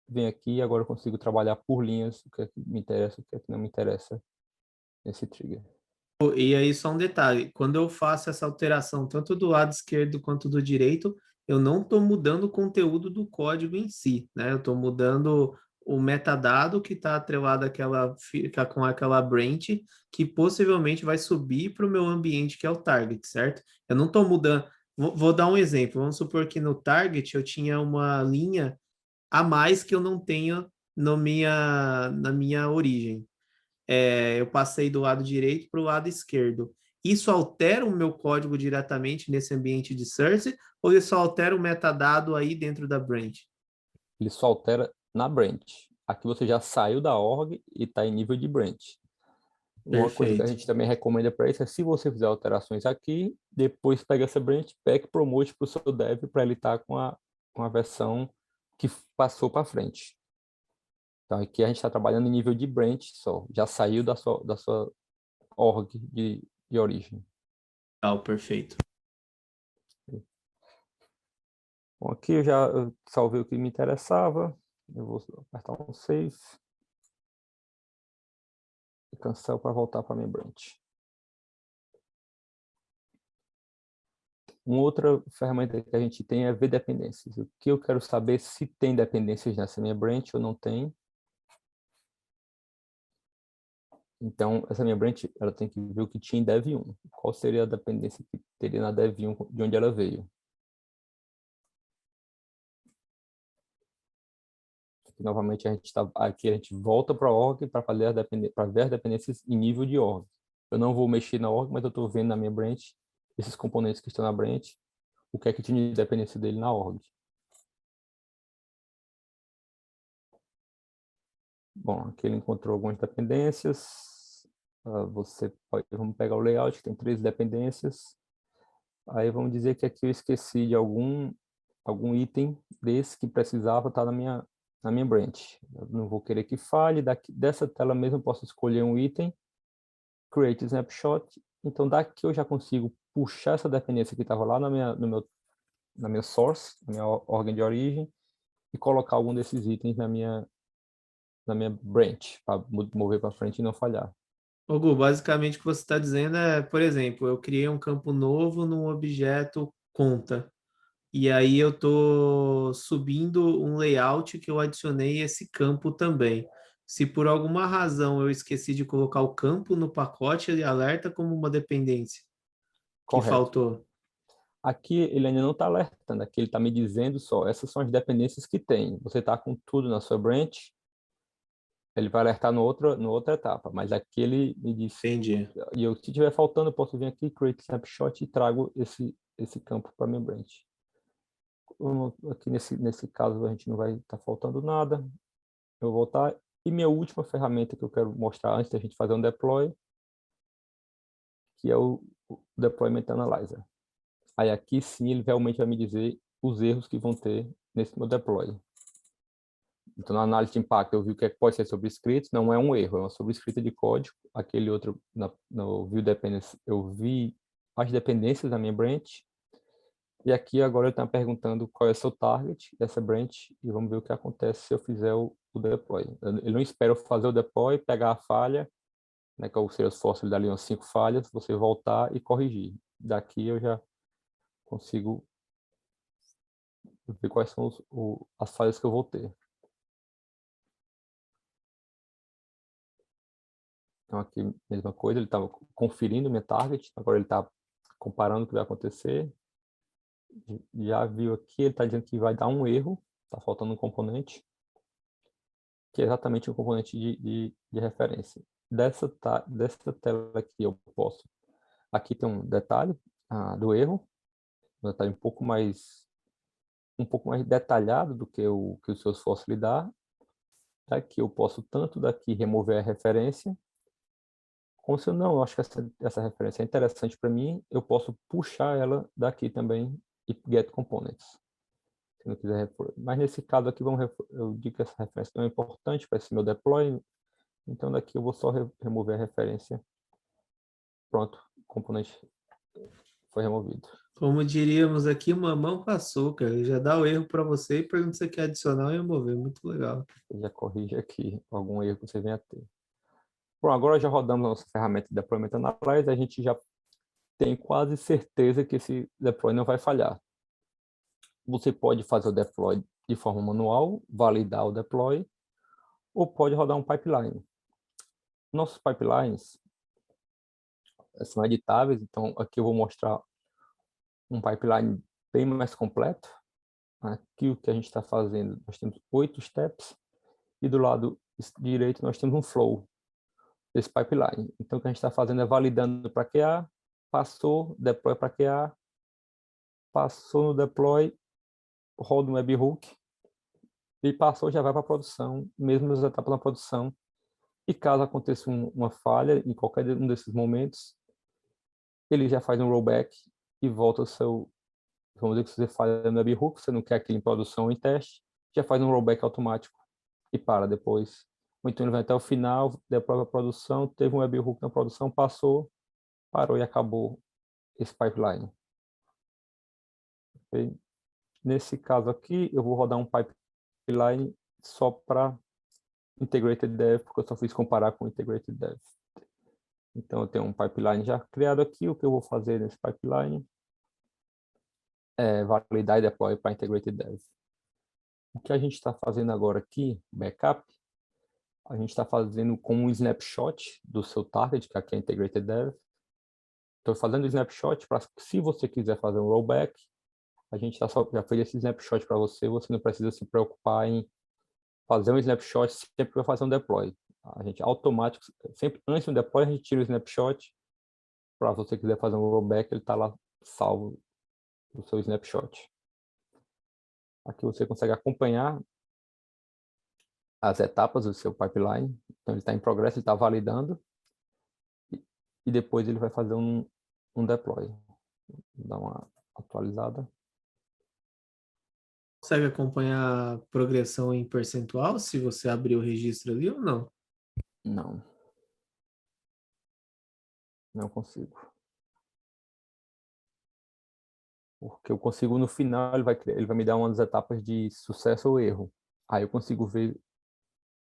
Speaker 2: vem aqui e agora eu consigo trabalhar por linhas, o que é que me interessa, o que é que não me interessa nesse trigger.
Speaker 1: E aí, só um detalhe: quando eu faço essa alteração, tanto do lado esquerdo quanto do direito, eu não estou mudando o conteúdo do código em si, né? Eu estou mudando o metadado que está atrelado com aquela branch, que possivelmente vai subir para o meu ambiente, que é o target, certo? Eu não estou mudando. Vou dar um exemplo. Vamos supor que no target eu tinha uma linha a mais que eu não tenho na minha origem. Eu passei do lado direito para o lado esquerdo. Isso altera o meu código diretamente nesse ambiente de source ou ele só altera o metadado aí dentro da branch?
Speaker 2: Ele só altera na branch. Aqui você já saiu da org e está em nível de branch. Uma coisa que a
Speaker 1: Perfeito.
Speaker 2: gente também recomenda para isso é, se você fizer alterações aqui, depois pega essa branch, pack promote para o seu dev para ele estar com a versão que passou para frente. Então aqui a gente está trabalhando em nível de branch só, já saiu da sua org de origem.
Speaker 1: Perfeito.
Speaker 2: Bom, aqui eu salvei o que me interessava, eu vou apertar um save e cancel para voltar para a minha branch. Uma outra ferramenta que a gente tem é ver dependências. O que eu quero saber se tem dependências nessa minha branch ou não tem. Então, essa minha branch, ela tem que ver o que tinha em dev1. Qual seria a dependência que teria na dev1 de onde ela veio. Aqui, novamente, aqui a gente volta para a org para ver as dependências em nível de org. Eu não vou mexer na org, mas eu estou vendo na minha branch, esses componentes que estão na branch, o que é que tinha de dependência dele na org. Bom, aqui ele encontrou algumas dependências. Vamos pegar o layout, que tem 3 dependências. Aí vamos dizer que aqui eu esqueci de algum item desse que precisava estar na minha branch. Eu não vou querer que falhe. Dessa tela mesmo eu posso escolher um item, create snapshot. Então daqui eu já consigo puxar essa dependência que estava lá na minha source, na minha ordem de origem, e colocar algum desses itens na minha branch, para mover para frente e não falhar.
Speaker 1: Ô, Gu, basicamente o que você está dizendo é, por exemplo, eu criei um campo novo num objeto conta. E aí eu estou subindo um layout que eu adicionei esse campo também. Se por alguma razão eu esqueci de colocar o campo no pacote, ele alerta como uma dependência que
Speaker 2: Correto.
Speaker 1: faltou.
Speaker 2: Aqui ele ainda não está alertando, aqui ele está me dizendo só, essas são as dependências que tem. Você está com tudo na sua branch, ele vai alertar no outra etapa, mas aqui ele me disse,
Speaker 1: Entendi.
Speaker 2: e se tiver faltando, eu posso vir aqui, create snapshot e trago esse campo para minha branch. Aqui nesse caso a gente não vai estar faltando nada. Eu vou voltar. E minha última ferramenta que eu quero mostrar antes da gente fazer um deploy, que é o Deployment Analyzer. Aí aqui sim ele realmente vai me dizer os erros que vão ter nesse meu deploy. Então, na análise de impacto, eu vi o que pode ser sobrescrito, não é um erro, é uma sobrescrita de código. Aquele outro, no View Dependence, eu vi as dependências da minha branch. E aqui agora ele está perguntando qual é o seu target dessa branch e vamos ver o que acontece se eu fizer o deploy. Ele não espera eu fazer o deploy, pegar a falha, né, que é o Salesforce, ele dá ali umas 5 falhas, você voltar e corrigir. Daqui eu já consigo ver quais são as falhas que eu vou ter. Então aqui, mesma coisa, ele estava conferindo minha target, agora ele está comparando o que vai acontecer. Já viu aqui, ele está dizendo que vai dar um erro, está faltando um componente, que é exatamente o componente de referência. Dessa tela aqui eu posso... Aqui tem um detalhe do erro, um detalhe um pouco mais detalhado do que o Salesforce lhe dá. Daqui eu posso tanto remover a referência, como se eu acho que essa referência é interessante para mim, eu posso puxar ela daqui também e get components. Se não quiser, mas nesse caso aqui eu digo que essa referência não é importante para esse meu deploy, então daqui eu vou só remover a referência. Pronto, o componente foi removido.
Speaker 1: Como diríamos aqui, mamão com açúcar. Ele já dá o erro para você e pergunta se você quer adicionar ou remover. Muito legal.
Speaker 2: Eu já corrige aqui algum erro que você venha a ter. Bom, agora já rodamos a nossa ferramenta de Deployment Analyzer, a gente já tem quase certeza que esse deploy não vai falhar. Você pode fazer o deploy de forma manual, validar o deploy, ou pode rodar um pipeline. Nossos pipelines são editáveis, então aqui eu vou mostrar um pipeline bem mais completo. Aqui o que a gente está fazendo, nós temos 8 steps, e do lado direito nós temos um flow desse pipeline. Então o que a gente está fazendo é validando para QA, passou, deploy para QA, passou no deploy, roda um webhook, e passou, já vai para a produção, mesmo nas etapas da produção. E caso aconteça uma falha em qualquer um desses momentos, ele já faz um rollback e volta ao seu... Vamos dizer que você falha no webhook, você não quer aquilo em produção ou em teste, já faz um rollback automático e para depois. Ou então ele vai até o final, deploy a produção, teve um webhook na produção, passou, parou e acabou esse pipeline. Okay? Nesse caso aqui, eu vou rodar um pipeline só para Integrated Dev, porque eu só fiz comparar com Integrated Dev. Então, eu tenho um pipeline já criado aqui. O que eu vou fazer nesse pipeline? validar e deploy para Integrated Dev. O que a gente está fazendo agora aqui, backup, a gente está fazendo com um snapshot do seu target, que aqui é Integrated Dev. Estou fazendo snapshot para, se você quiser fazer um rollback, a gente já fez esse snapshot para você, você não precisa se preocupar em fazer um snapshot sempre que vai fazer um deploy. A gente automático, sempre antes do deploy, a gente tira o snapshot, para você quiser fazer um rollback, ele está lá salvo no seu snapshot. Aqui você consegue acompanhar as etapas do seu pipeline. Então, ele está em progresso, ele está validando. E depois ele vai fazer um deploy. Vou dar uma atualizada.
Speaker 1: Consegue acompanhar a progressão em percentual se você abrir o registro ali ou não?
Speaker 2: Não. Não consigo. Porque eu consigo, no final, ele vai me dar umas etapas de sucesso ou erro. Aí eu consigo ver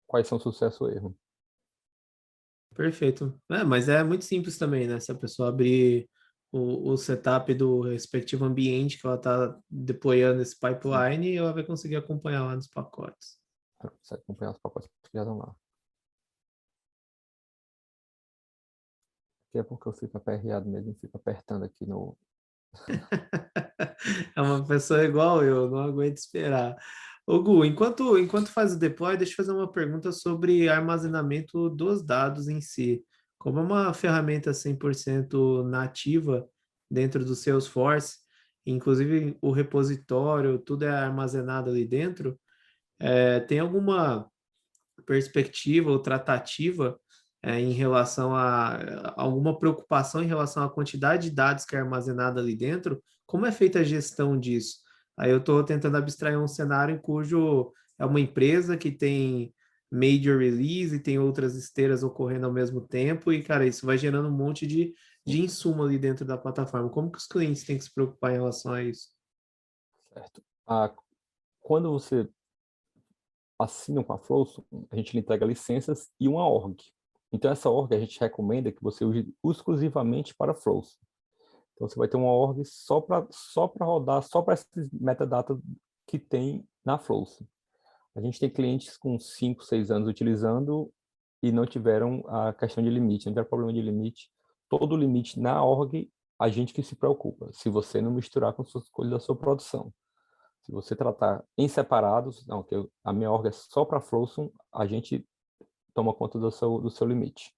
Speaker 2: quais são sucesso ou erro.
Speaker 1: Perfeito. Mas é muito simples também, né? Se a pessoa abrir o setup do respectivo ambiente que ela está deployando esse pipeline, ela vai conseguir acompanhar lá nos pacotes.
Speaker 2: Ela consegue acompanhar os pacotes que já estão lá. Aqui é porque eu fico aperreado mesmo, fico apertando aqui no...
Speaker 1: É uma pessoa igual eu, não aguento esperar. Ô Gu, enquanto faz o deploy, deixa eu fazer uma pergunta sobre armazenamento dos dados em si. Como é uma ferramenta 100% nativa dentro do Salesforce, inclusive o repositório, tudo é armazenado ali dentro, tem alguma perspectiva ou tratativa em relação a alguma preocupação em relação à quantidade de dados que é armazenada ali dentro? Como é feita a gestão disso? Aí eu estou tentando abstrair um cenário em cujo é uma empresa que tem major release e tem outras esteiras ocorrendo ao mesmo tempo e, cara, isso vai gerando um monte de insumo ali dentro da plataforma. Como que os clientes têm que se preocupar em relação a isso?
Speaker 2: Certo. Quando você assina com a Flowson, a gente lhe entrega licenças e uma org. Então, essa org a gente recomenda que você use exclusivamente para Flowson. Então, você vai ter uma org só para rodar, só para esses metadados que tem na Flowson. A gente tem clientes com 5, 6 anos utilizando e não tiveram a questão de limite, não tiveram problema de limite. Todo o limite na org, a gente que se preocupa, se você não misturar com as coisas da sua produção. Se você tratar em separados, não, que a minha org é só para Flowson, a gente toma conta do seu limite.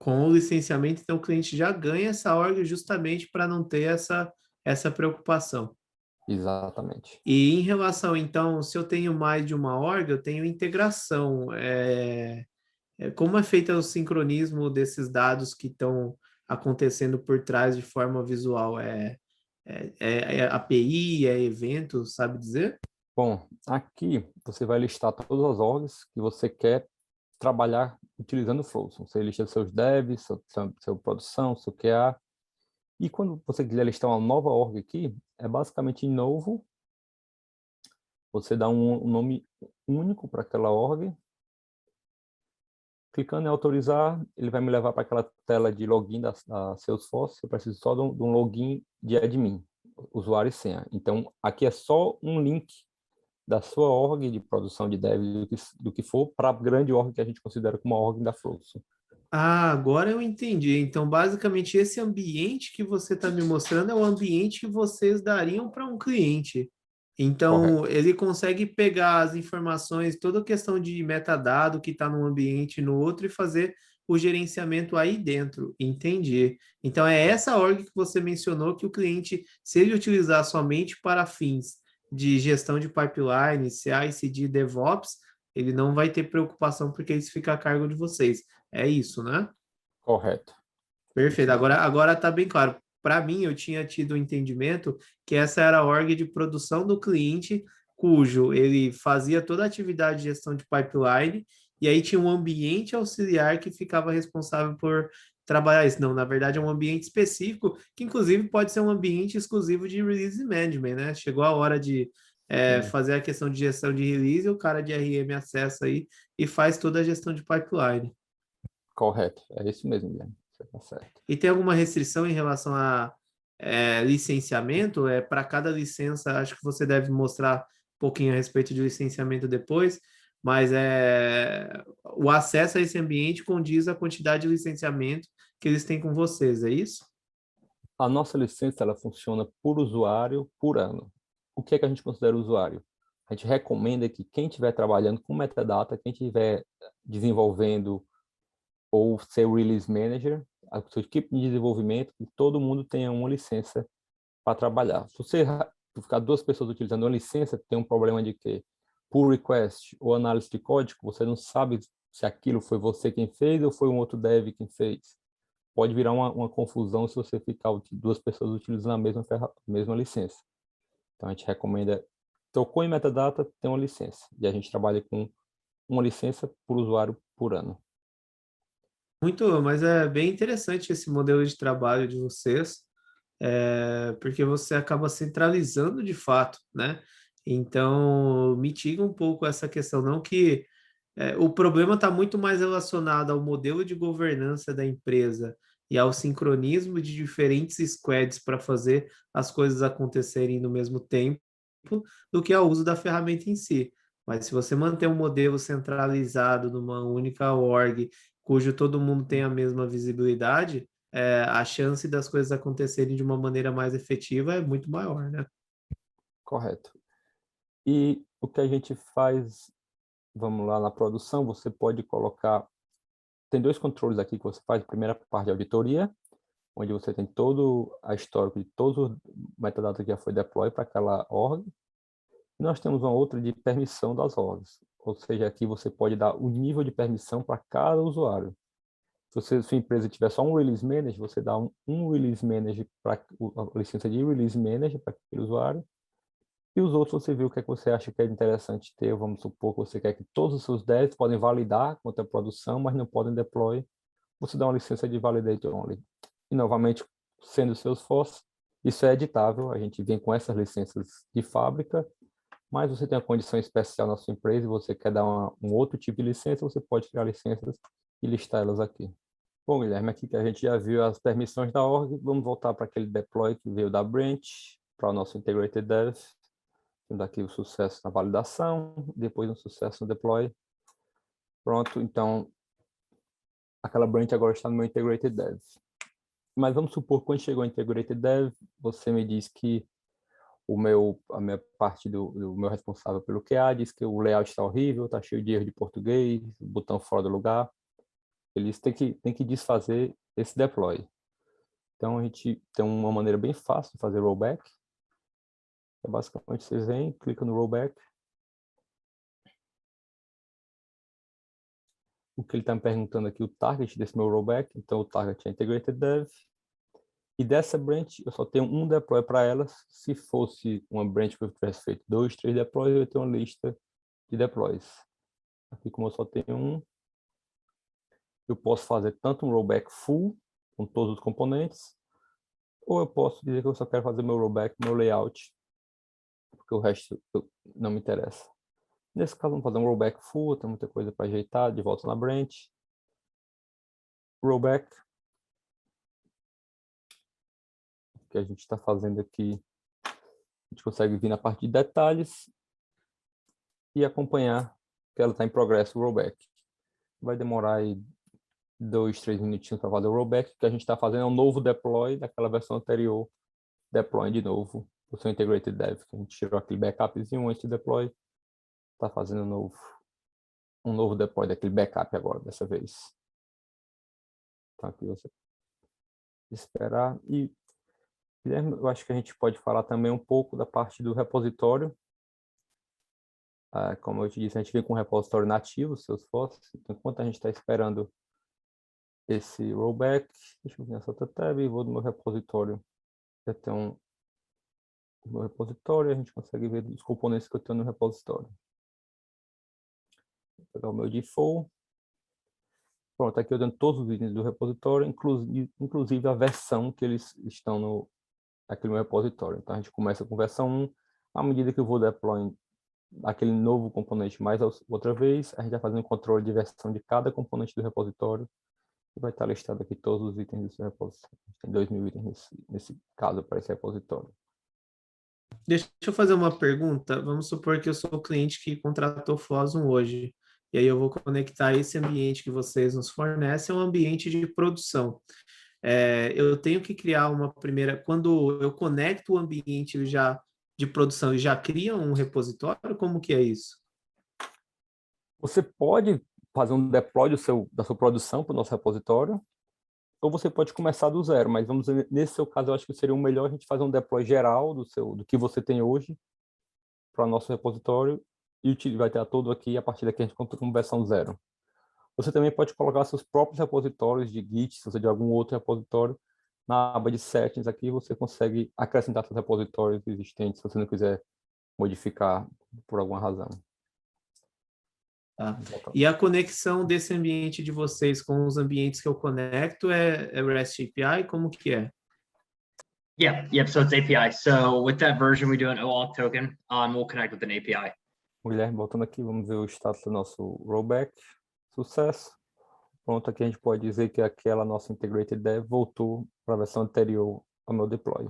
Speaker 1: Com o licenciamento, então o cliente já ganha essa org justamente para não ter essa preocupação.
Speaker 2: Exatamente.
Speaker 1: E em relação, então, se eu tenho mais de uma org, eu tenho integração. Como é feito o sincronismo desses dados que estão acontecendo por trás de forma visual? É API, é evento, sabe dizer?
Speaker 2: Bom, aqui você vai listar todas as orgs que você quer trabalhar utilizando o Flowson. Você lista seus devs, sua produção, seu QA. E quando você quiser listar uma nova org aqui, é basicamente novo. Você dá um nome único para aquela org. Clicando em autorizar, ele vai me levar para aquela tela de login da Salesforce. Eu preciso só de um login de admin, usuário e senha. Então, aqui é só um link da sua org de produção de dev, do que for, para a grande org que a gente considera como uma org da Flowson.
Speaker 1: Ah, agora eu entendi. Então, basicamente, esse ambiente que você está me mostrando é o ambiente que vocês dariam para um cliente. Então,
Speaker 2: Correto.
Speaker 1: ele consegue pegar as informações, toda a questão de metadado que está num ambiente e no outro e fazer o gerenciamento aí dentro. Entendi. Então, é essa org que você mencionou que o cliente, se ele utilizar somente para fins de gestão de pipeline, CI/CD, DevOps, ele não vai ter preocupação porque isso fica a cargo de vocês. É isso, né?
Speaker 2: Correto.
Speaker 1: Perfeito.
Speaker 2: Isso mesmo.
Speaker 1: Agora tá bem claro. Para mim, eu tinha tido o entendimento que essa era a org de produção do cliente, cujo ele fazia toda a atividade de gestão de pipeline, e aí tinha um ambiente auxiliar que ficava responsável por trabalhar isso. Não, na verdade, é um ambiente específico, que inclusive pode ser um ambiente exclusivo de release management, né? Chegou a hora de fazer a questão de gestão de release, o cara de RM acessa aí e faz toda a gestão de pipeline.
Speaker 2: Correto. É isso mesmo, Guilherme. Você está certo.
Speaker 1: E tem alguma restrição em relação a licenciamento, para cada licença, acho que você deve mostrar um pouquinho a respeito de licenciamento depois, mas o acesso a esse ambiente condiz a quantidade de licenciamento que eles têm com vocês, é isso?
Speaker 2: A nossa licença, ela funciona por usuário, por ano. O que é que a gente considera usuário? A gente recomenda que quem estiver trabalhando com metadata, quem estiver desenvolvendo ou ser release manager, a sua equipe de desenvolvimento, que todo mundo tenha uma licença para trabalhar. Se você ficar duas pessoas utilizando uma licença, tem um problema de que pull request ou análise de código, você não sabe se aquilo foi você quem fez ou foi um outro dev quem fez. Pode virar uma confusão se você ficar duas pessoas utilizando a mesma licença. Então, a gente recomenda, tocou em metadata, tem uma licença. E a gente trabalha com uma licença por usuário por ano.
Speaker 1: Mas é bem interessante esse modelo de trabalho de vocês, porque você acaba centralizando de fato, né? Então, mitiga um pouco essa questão, não que o problema está muito mais relacionado ao modelo de governança da empresa e ao sincronismo de diferentes squads para fazer as coisas acontecerem no mesmo tempo do que ao uso da ferramenta em si. Mas se você manter um modelo centralizado numa única org, cujo todo mundo tem a mesma visibilidade, a chance das coisas acontecerem de uma maneira mais efetiva é muito maior, né?
Speaker 2: Correto. E o que a gente faz, vamos lá, na produção, você pode colocar, tem dois controles aqui que você faz. A primeira parte de auditoria, onde você tem todo a história de todos os metadados que já foi deploy para aquela org. E nós temos uma outra de permissão das orgs, ou seja, aqui você pode dar o nível de permissão para cada usuário. Se sua empresa tiver só um release manager, você dá um release manager para a licença de release manager para aquele usuário. E os outros você vê o que é que você acha que é interessante ter. Vamos supor que você quer que todos os seus devs podem validar contra a produção, mas não podem deploy. Você dá uma licença de validate only. E novamente, sendo Salesforce, isso é editável. A gente vem com essas licenças de fábrica, mas você tem uma condição especial na sua empresa e você quer dar um outro tipo de licença, você pode criar licenças e listar elas aqui. Bom, Guilherme, aqui que a gente já viu as permissões da org, vamos voltar para aquele deploy que veio da branch, para o nosso integrated dev. Temos aqui o sucesso na validação, depois um sucesso no deploy. Pronto, então, aquela branch agora está no meu integrated dev. Mas vamos supor que quando chegou o integrated dev, você me diz que a minha parte do meu responsável pelo QA diz que o layout está horrível, está cheio de erro de português, botão fora do lugar. Eles têm que desfazer esse deploy. Então, a gente tem uma maneira bem fácil de fazer rollback. Basicamente, vocês vêm, clicam no rollback. O que ele está me perguntando aqui, o target desse meu rollback. Então, o target é integrated dev. E dessa branch, eu só tenho um deploy para elas. Se fosse uma branch que eu tivesse feito 2, 3 deploys, eu ia ter uma lista de deploys. Aqui, como eu só tenho um, eu posso fazer tanto um rollback full, com todos os componentes, ou eu posso dizer que eu só quero fazer meu rollback, meu layout, porque o resto não me interessa. Nesse caso, vamos fazer um rollback full, tem muita coisa para ajeitar, de volta na branch. Rollback. O que a gente está fazendo aqui, a gente consegue vir na parte de detalhes e acompanhar que ela está em progresso, o rollback. Vai demorar aí 2, 3 minutinhos para fazer o rollback. O que a gente está fazendo é um novo deploy daquela versão anterior, deploy de novo o seu integrated dev. A gente tirou aquele backupzinho antes de deploy, está fazendo um novo deploy daquele backup agora, dessa vez. Então aqui você esperar. E, Guilherme, eu acho que a gente pode falar também um pouco da parte do repositório. Como eu te disse, a gente vem com um repositório nativo, Salesforce. Então, enquanto a gente está esperando esse rollback, deixa eu vir nessa outra tab e vou no meu repositório. Eu tenho o meu repositório e a gente consegue ver os componentes que eu tenho no repositório. Vou pegar o meu default. Pronto, aqui eu tenho todos os itens do repositório, inclusive a versão que eles estão aqui no repositório. Então, a gente começa com versão 1. À medida que eu vou deploying aquele novo componente mais outra vez, a gente vai fazendo controle de versão de cada componente do repositório. E vai estar listado aqui todos os itens do seu repositório. Tem 2.000 itens nesse caso para esse repositório.
Speaker 1: Deixa eu fazer uma pergunta. Vamos supor que eu sou o cliente que contratou Fosun hoje. E aí eu vou conectar esse ambiente que vocês nos fornecem a um ambiente de produção. Eu tenho que criar uma primeira... Quando eu conecto o ambiente já de produção e já cria um repositório, como que é isso?
Speaker 2: Você pode fazer um deploy da sua produção para o nosso repositório, ou você pode começar do zero, mas vamos dizer, nesse seu caso, eu acho que seria o melhor a gente fazer um deploy geral do que você tem hoje para o nosso repositório e vai ter todo aqui, a partir daqui a gente conta com versão zero. Você também pode colocar seus próprios repositórios de Git, se você de algum outro repositório, na aba de settings aqui você consegue acrescentar seus repositórios existentes, se você não quiser modificar por alguma razão.
Speaker 1: Tá? E a conexão desse ambiente de vocês com os ambientes que eu conecto é REST API? Como que é?
Speaker 3: Yep. So it's API. So with that version, we do an OAuth token. We'll connect with an API.
Speaker 2: Guilherme, voltando aqui, vamos ver o status do nosso rollback. Sucesso. Pronto, aqui a gente pode dizer que aquela nossa integrated dev voltou para a versão anterior ao meu deploy.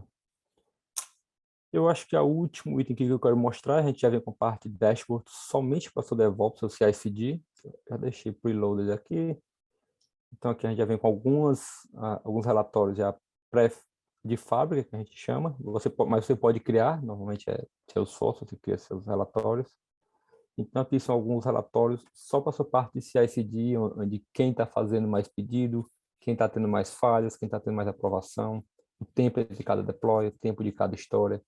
Speaker 2: Eu acho que o último item que eu quero mostrar, a gente já vem com parte de dashboard somente para o seu DevOps, o CI/CD. Já deixei preloaded aqui. Então aqui a gente já vem com alguns relatórios já de fábrica, que a gente chama. Mas você pode criar, normalmente é Salesforce, você cria seus relatórios. Então aqui são alguns relatórios só para a sua parte de CI/CD, onde quem está fazendo mais pedido, quem está tendo mais falhas, quem está tendo mais aprovação, o tempo de cada deploy, o tempo de cada história.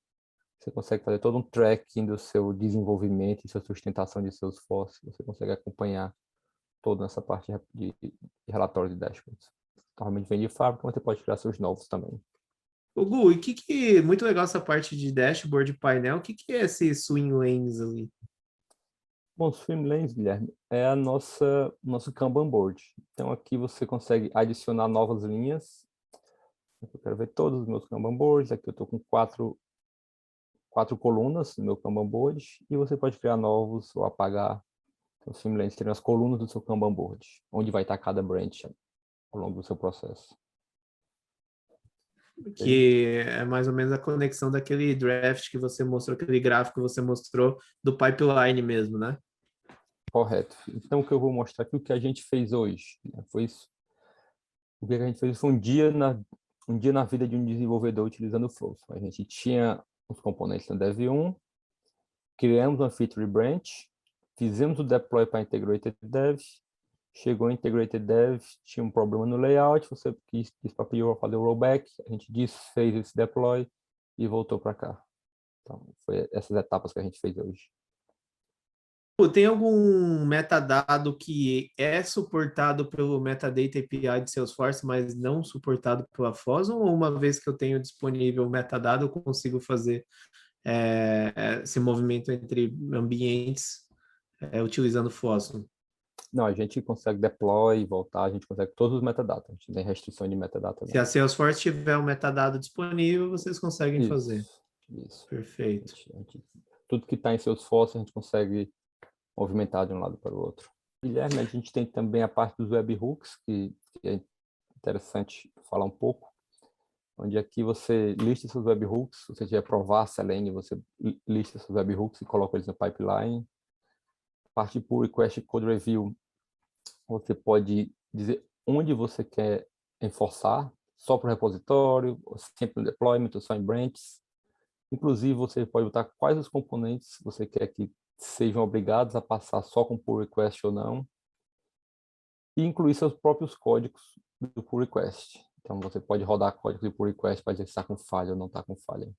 Speaker 2: Você consegue fazer todo um tracking do seu desenvolvimento e sua sustentação de Salesforce. Você consegue acompanhar toda essa parte de relatório de dashboards. Normalmente vem de fábrica, mas você pode criar seus novos também.
Speaker 1: O Gu, e muito legal essa parte de dashboard, de painel, o que é esse swing lanes ali?
Speaker 2: Bom, Swim Lanes, Guilherme, é a nosso Kanban board. Então aqui você consegue adicionar novas linhas. Eu quero ver todos os meus Kanban boards. Aqui eu estou com quatro colunas no meu Kanban board e você pode criar novos ou apagar. Então, Swim Lanes tem as colunas do seu Kanban board, onde vai estar cada branch ao longo do seu processo.
Speaker 1: Que é mais ou menos a conexão daquele draft que você mostrou, aquele gráfico que você mostrou do pipeline mesmo, né?
Speaker 2: Correto. Então, o que eu vou mostrar aqui, o que a gente fez hoje, né, foi isso. O que a gente fez foi um dia na vida de um desenvolvedor utilizando o Flow. A gente tinha os componentes no Dev 1, criamos uma feature branch, fizemos o deploy para Integrated Dev, chegou a Integrated Dev, tinha um problema no layout, você quis para fazer o rollback, a gente fez esse deploy e voltou para cá. Então, foi essas etapas que a gente fez hoje.
Speaker 1: Tem algum metadado que é suportado pelo Metadata API de Salesforce, mas não suportado pela Fosun? Ou uma vez que eu tenho disponível o metadado, eu consigo fazer esse movimento entre ambientes utilizando Fosun?
Speaker 2: Não, a gente consegue deploy e voltar, a gente consegue todos os metadados, a gente não tem restrição de metadata.
Speaker 1: Se a Salesforce tiver o metadado disponível, vocês conseguem fazer.
Speaker 2: Isso.
Speaker 1: Perfeito.
Speaker 2: Tudo que está em Salesforce a gente consegue movimentar de um lado para o outro. Guilherme, a gente tem também a parte dos webhooks, que é interessante falar um pouco, onde aqui você lista seus webhooks, se você tiver provar Selenium, você lista seus webhooks e coloca eles no pipeline. A parte de pull request code review, você pode dizer onde você quer enforçar, só para o repositório, sempre no deployment, ou só em branches. Inclusive, você pode botar quais os componentes você quer que sejam obrigados a passar só com pull request ou não. E incluir seus próprios códigos do pull request. Então, você pode rodar código de pull request para dizer se está com falha ou não está com falha.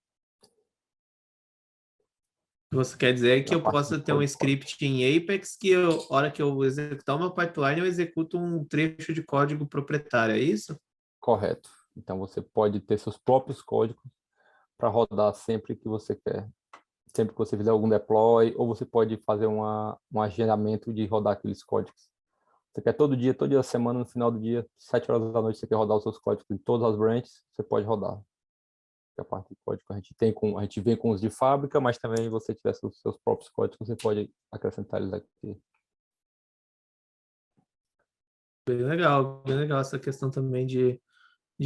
Speaker 1: Você quer dizer que eu possa ter um script em Apex que, a hora que eu executar uma pipeline, eu executo um trecho de código proprietário, é isso?
Speaker 2: Correto. Então, você pode ter seus próprios códigos para rodar sempre que você quer. Sempre que você fizer algum deploy, ou você pode fazer um agendamento de rodar aqueles códigos. Você quer todo dia da semana, no final do dia, 7 horas da noite, você quer rodar os seus códigos em todas as branches, você pode rodar. A parte de código a gente vem com os de fábrica, mas também você tiver seus próprios códigos, você pode acrescentar eles aqui.
Speaker 1: Bem legal essa questão também de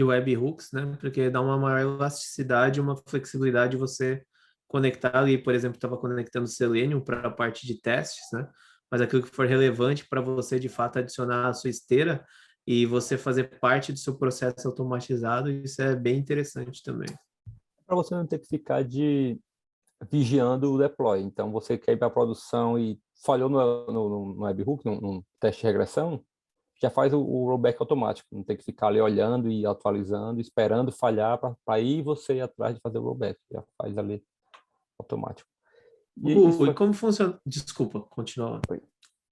Speaker 1: webhooks, né? Porque dá uma maior elasticidade, uma flexibilidade de você conectar ali, por exemplo, estava conectando Selenium para a parte de testes, né? Mas aquilo que for relevante para você de fato adicionar a sua esteira e você fazer parte do seu processo automatizado, isso é bem interessante também.
Speaker 2: Para você não ter que ficar vigiando o deploy. Então, você quer ir para a produção e falhou no webhook, no teste de regressão, já faz o rollback automático. Não tem que ficar ali olhando e atualizando, esperando falhar para aí você ir atrás de fazer o rollback. Já faz ali automático.
Speaker 1: E como funciona? Desculpa, continua.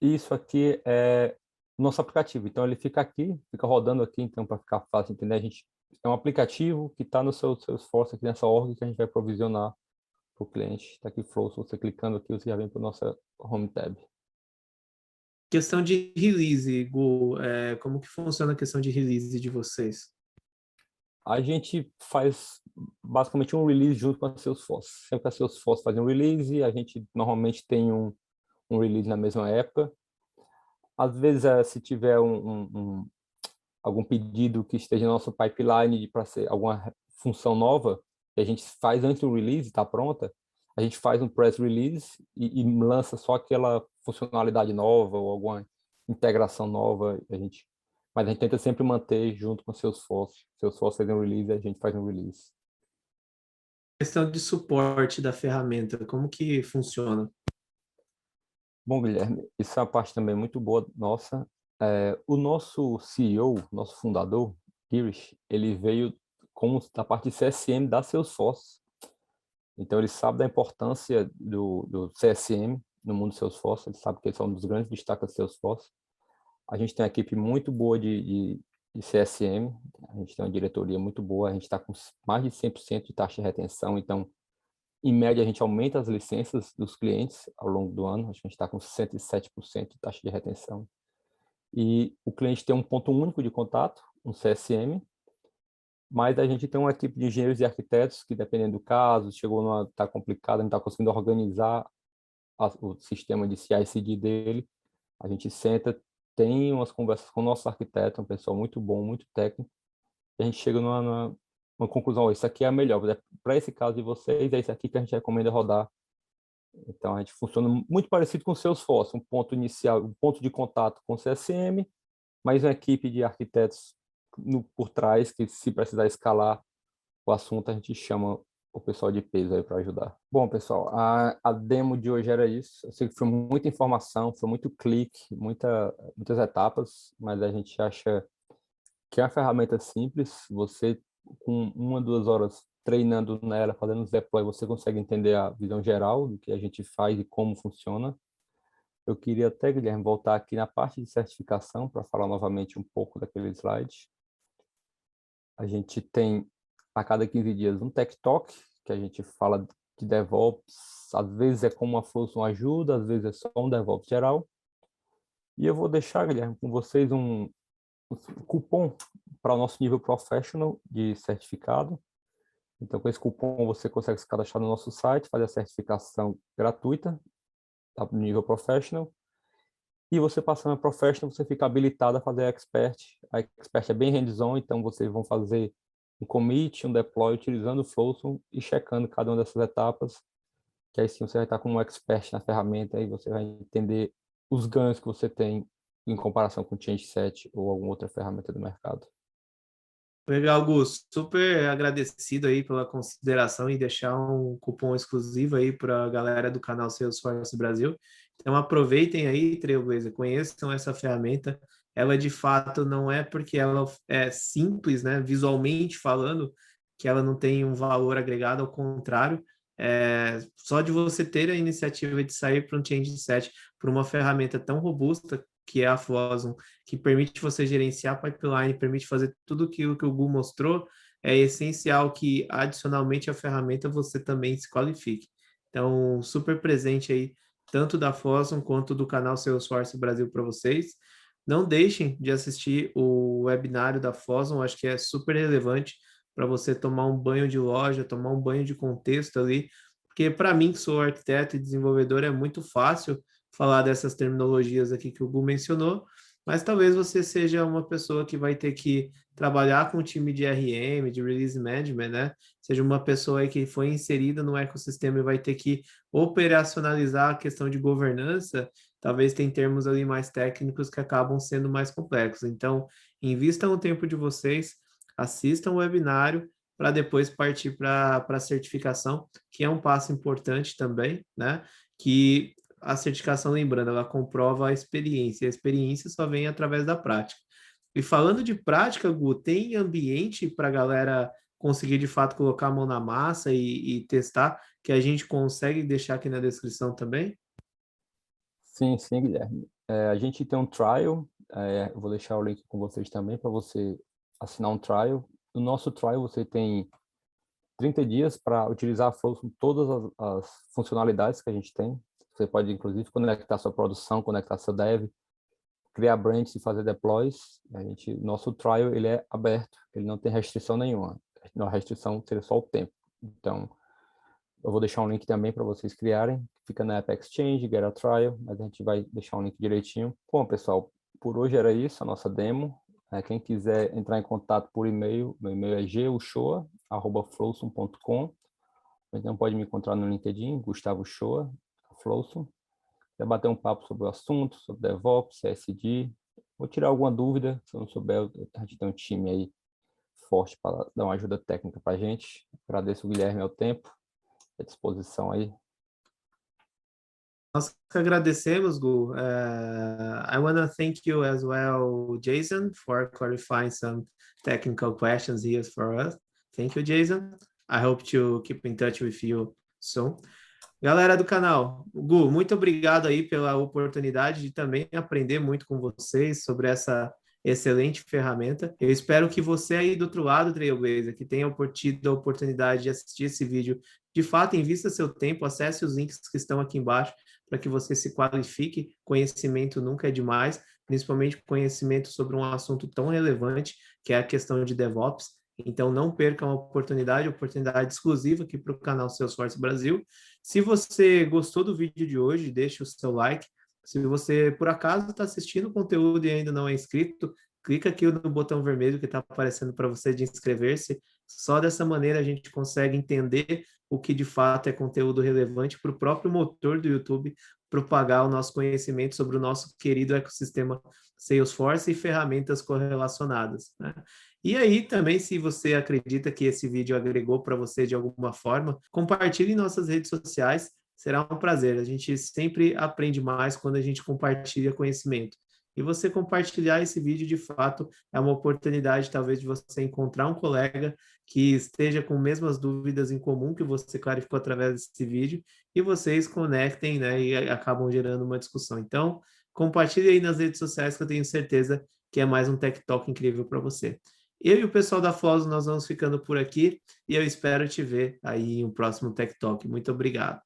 Speaker 2: Isso aqui é nosso aplicativo. Então, ele fica aqui, fica rodando aqui, então, para ficar fácil de entender, a gente é um aplicativo que está no seu esforço aqui nessa org que a gente vai provisionar para o cliente. Está aqui Flow, se você clicando aqui, você já vem para a nossa Home Tab.
Speaker 1: Questão de release, Gu, como que funciona a questão de release de vocês?
Speaker 2: A gente faz basicamente um release junto com a Salesforce. Sempre que a Salesforce faz um release, a gente normalmente tem um release na mesma época. Às vezes, se tiver algum pedido que esteja no nosso pipeline para ser alguma função nova, que a gente faz antes do release, está pronta, a gente faz um press release e lança só aquela funcionalidade nova ou alguma integração nova. Mas a gente tenta sempre manter junto com o Salesforce. Se o Salesforce faz um release, a gente faz um release.
Speaker 1: Questão de suporte da ferramenta, como que funciona?
Speaker 2: Bom, Guilherme, isso é uma parte também muito boa nossa. O nosso CEO, nosso fundador, Girish, ele veio da parte de CSM da Salesforce. Então, ele sabe da importância do CSM no mundo do Salesforce, ele sabe que esse é um dos grandes destaques da Salesforce. A gente tem uma equipe muito boa de CSM, a gente tem uma diretoria muito boa, a gente está com mais de 100% de taxa de retenção, então, em média, a gente aumenta as licenças dos clientes ao longo do ano, a gente está com 107% de taxa de retenção. E o cliente tem um ponto único de contato, um CSM, mas a gente tem uma equipe de engenheiros e arquitetos que, dependendo do caso, está complicado, a gente está conseguindo organizar o sistema de CI/CD dele. A gente senta, tem umas conversas com o nosso arquiteto, um pessoal muito bom, muito técnico, e a gente chega numa conclusão: isso aqui é a melhor, para esse caso de vocês, é isso aqui que a gente recomenda rodar. Então, a gente funciona muito parecido com o Salesforce, um ponto inicial, um ponto de contato com o CSM, mais uma equipe de arquitetos por trás, que se precisar escalar o assunto, a gente chama o pessoal de peso aí para ajudar. Bom, pessoal, a demo de hoje era isso. Eu sei que foi muita informação, foi muito clique, muitas etapas, mas a gente acha que é uma ferramenta simples. Você, com 1, 2 horas treinando nela, fazendo os deploy, você consegue entender a visão geral do que a gente faz e como funciona. Eu queria até, Guilherme, voltar aqui na parte de certificação para falar novamente um pouco daquele slide. A gente tem, a cada 15 dias, um Tech Talk, que a gente fala de DevOps. Às vezes é como uma Flow ajuda, às vezes é só um DevOps geral. E eu vou deixar, Guilherme, com vocês um cupom para o nosso nível Professional de certificado. Então, com esse cupom, você consegue se cadastrar no nosso site, fazer a certificação gratuita, tá, no nível Professional. E você passando a Professional, você fica habilitado a fazer a Expert. A Expert é bem hands-on, então vocês vão fazer um commit, um deploy, utilizando o Flowson e checando cada uma dessas etapas, que aí sim você vai estar como um expert na ferramenta e você vai entender os ganhos que você tem em comparação com o ChangeSet ou alguma outra ferramenta do mercado.
Speaker 1: Legal, Gus. Super agradecido aí pela consideração e deixar um cupom exclusivo aí para a galera do canal Salesforce Brasil. Então aproveitem aí, Trailblazer, conheçam essa ferramenta. Ela de fato não é porque ela é simples, né, visualmente falando, que ela não tem um valor agregado, ao contrário, só de você ter a iniciativa de sair para um change set, por uma ferramenta tão robusta que é a Flosum, que permite você gerenciar pipeline, permite fazer tudo aquilo que o Gu mostrou, é essencial que, adicionalmente à ferramenta, você também se qualifique. Então, super presente aí, tanto da Flosum quanto do canal Salesforce Brasil para vocês. Não deixem de assistir o webinário da Flosum, acho que é super relevante para você tomar um banho de loja, tomar um banho de contexto ali, porque para mim, que sou arquiteto e desenvolvedor, é muito fácil falar dessas terminologias aqui que o Gu mencionou, mas talvez você seja uma pessoa que vai ter que trabalhar com o time de RM, de Release Management, né? Seja uma pessoa aí que foi inserida no ecossistema e vai ter que operacionalizar a questão de governança, talvez tem termos ali mais técnicos que acabam sendo mais complexos. Então, invistam o tempo de vocês, assistam o webinário para depois partir para a certificação, que é um passo importante também, né? Que a certificação, lembrando, ela comprova a experiência só vem através da prática. E falando de prática, Gu, tem ambiente para a galera conseguir de fato colocar a mão na massa e testar, que a gente consegue deixar aqui na descrição também?
Speaker 2: Sim, sim, Guilherme. A gente tem um trial, eu vou deixar o link com vocês também para você assinar um trial. No nosso trial você tem 30 dias para utilizar a Flows com todas as funcionalidades que a gente tem. Você pode, inclusive, conectar sua produção, conectar seu dev, criar branches e fazer deploys. Nosso trial ele é aberto, ele não tem restrição nenhuma. A restrição seria só o tempo. Então, eu vou deixar um link também para vocês criarem. Fica na App Exchange, Get a Trial, mas a gente vai deixar um link direitinho. Bom, pessoal, por hoje era isso, a nossa demo. Quem quiser entrar em contato por e-mail, meu e-mail é guchoa@flowsum.com. Então pode me encontrar no LinkedIn, Gustavo Shoa, Flowsum. Quer bater um papo sobre o assunto, sobre DevOps, CSD. Vou tirar alguma dúvida, se eu não souber, a gente tem um time aí forte para dar uma ajuda técnica para a gente. Agradeço o Guilherme ao tempo, à disposição aí.
Speaker 1: Nós que agradecemos, Gu. I want to thank you as well, Jason, for clarifying some technical questions here for us. Thank you, Jason. I hope to keep in touch with you soon. Galera do canal, Gu, muito obrigado aí pela oportunidade de também aprender muito com vocês sobre essa excelente ferramenta. Eu espero que você aí do outro lado, Trailblazer, que tenha tido a oportunidade de assistir esse vídeo, de fato, invista seu tempo, acesse os links que estão aqui embaixo para que você se qualifique. Conhecimento nunca é demais, principalmente conhecimento sobre um assunto tão relevante, que é a questão de DevOps. Então, não percam a oportunidade exclusiva aqui para o canal Salesforce Brasil. Se você gostou do vídeo de hoje, deixe o seu like. Se você, por acaso, está assistindo o conteúdo e ainda não é inscrito, clica aqui no botão vermelho que está aparecendo para você de inscrever-se. Só dessa maneira a gente consegue entender o que de fato é conteúdo relevante para o próprio motor do YouTube propagar o nosso conhecimento sobre o nosso querido ecossistema Salesforce e ferramentas correlacionadas, né? E aí também, se você acredita que esse vídeo agregou para você de alguma forma, compartilhe em nossas redes sociais, será um prazer. A gente sempre aprende mais quando a gente compartilha conhecimento. E você compartilhar esse vídeo, de fato, é uma oportunidade, talvez, de você encontrar um colega que esteja com as mesmas dúvidas em comum que você clarificou através desse vídeo, e vocês conectem, né, e acabam gerando uma discussão. Então, compartilhe aí nas redes sociais, que eu tenho certeza que é mais um Tech Talk incrível para você. Eu e o pessoal da Flows, nós vamos ficando por aqui, e eu espero te ver aí em um próximo Tech Talk. Muito obrigado.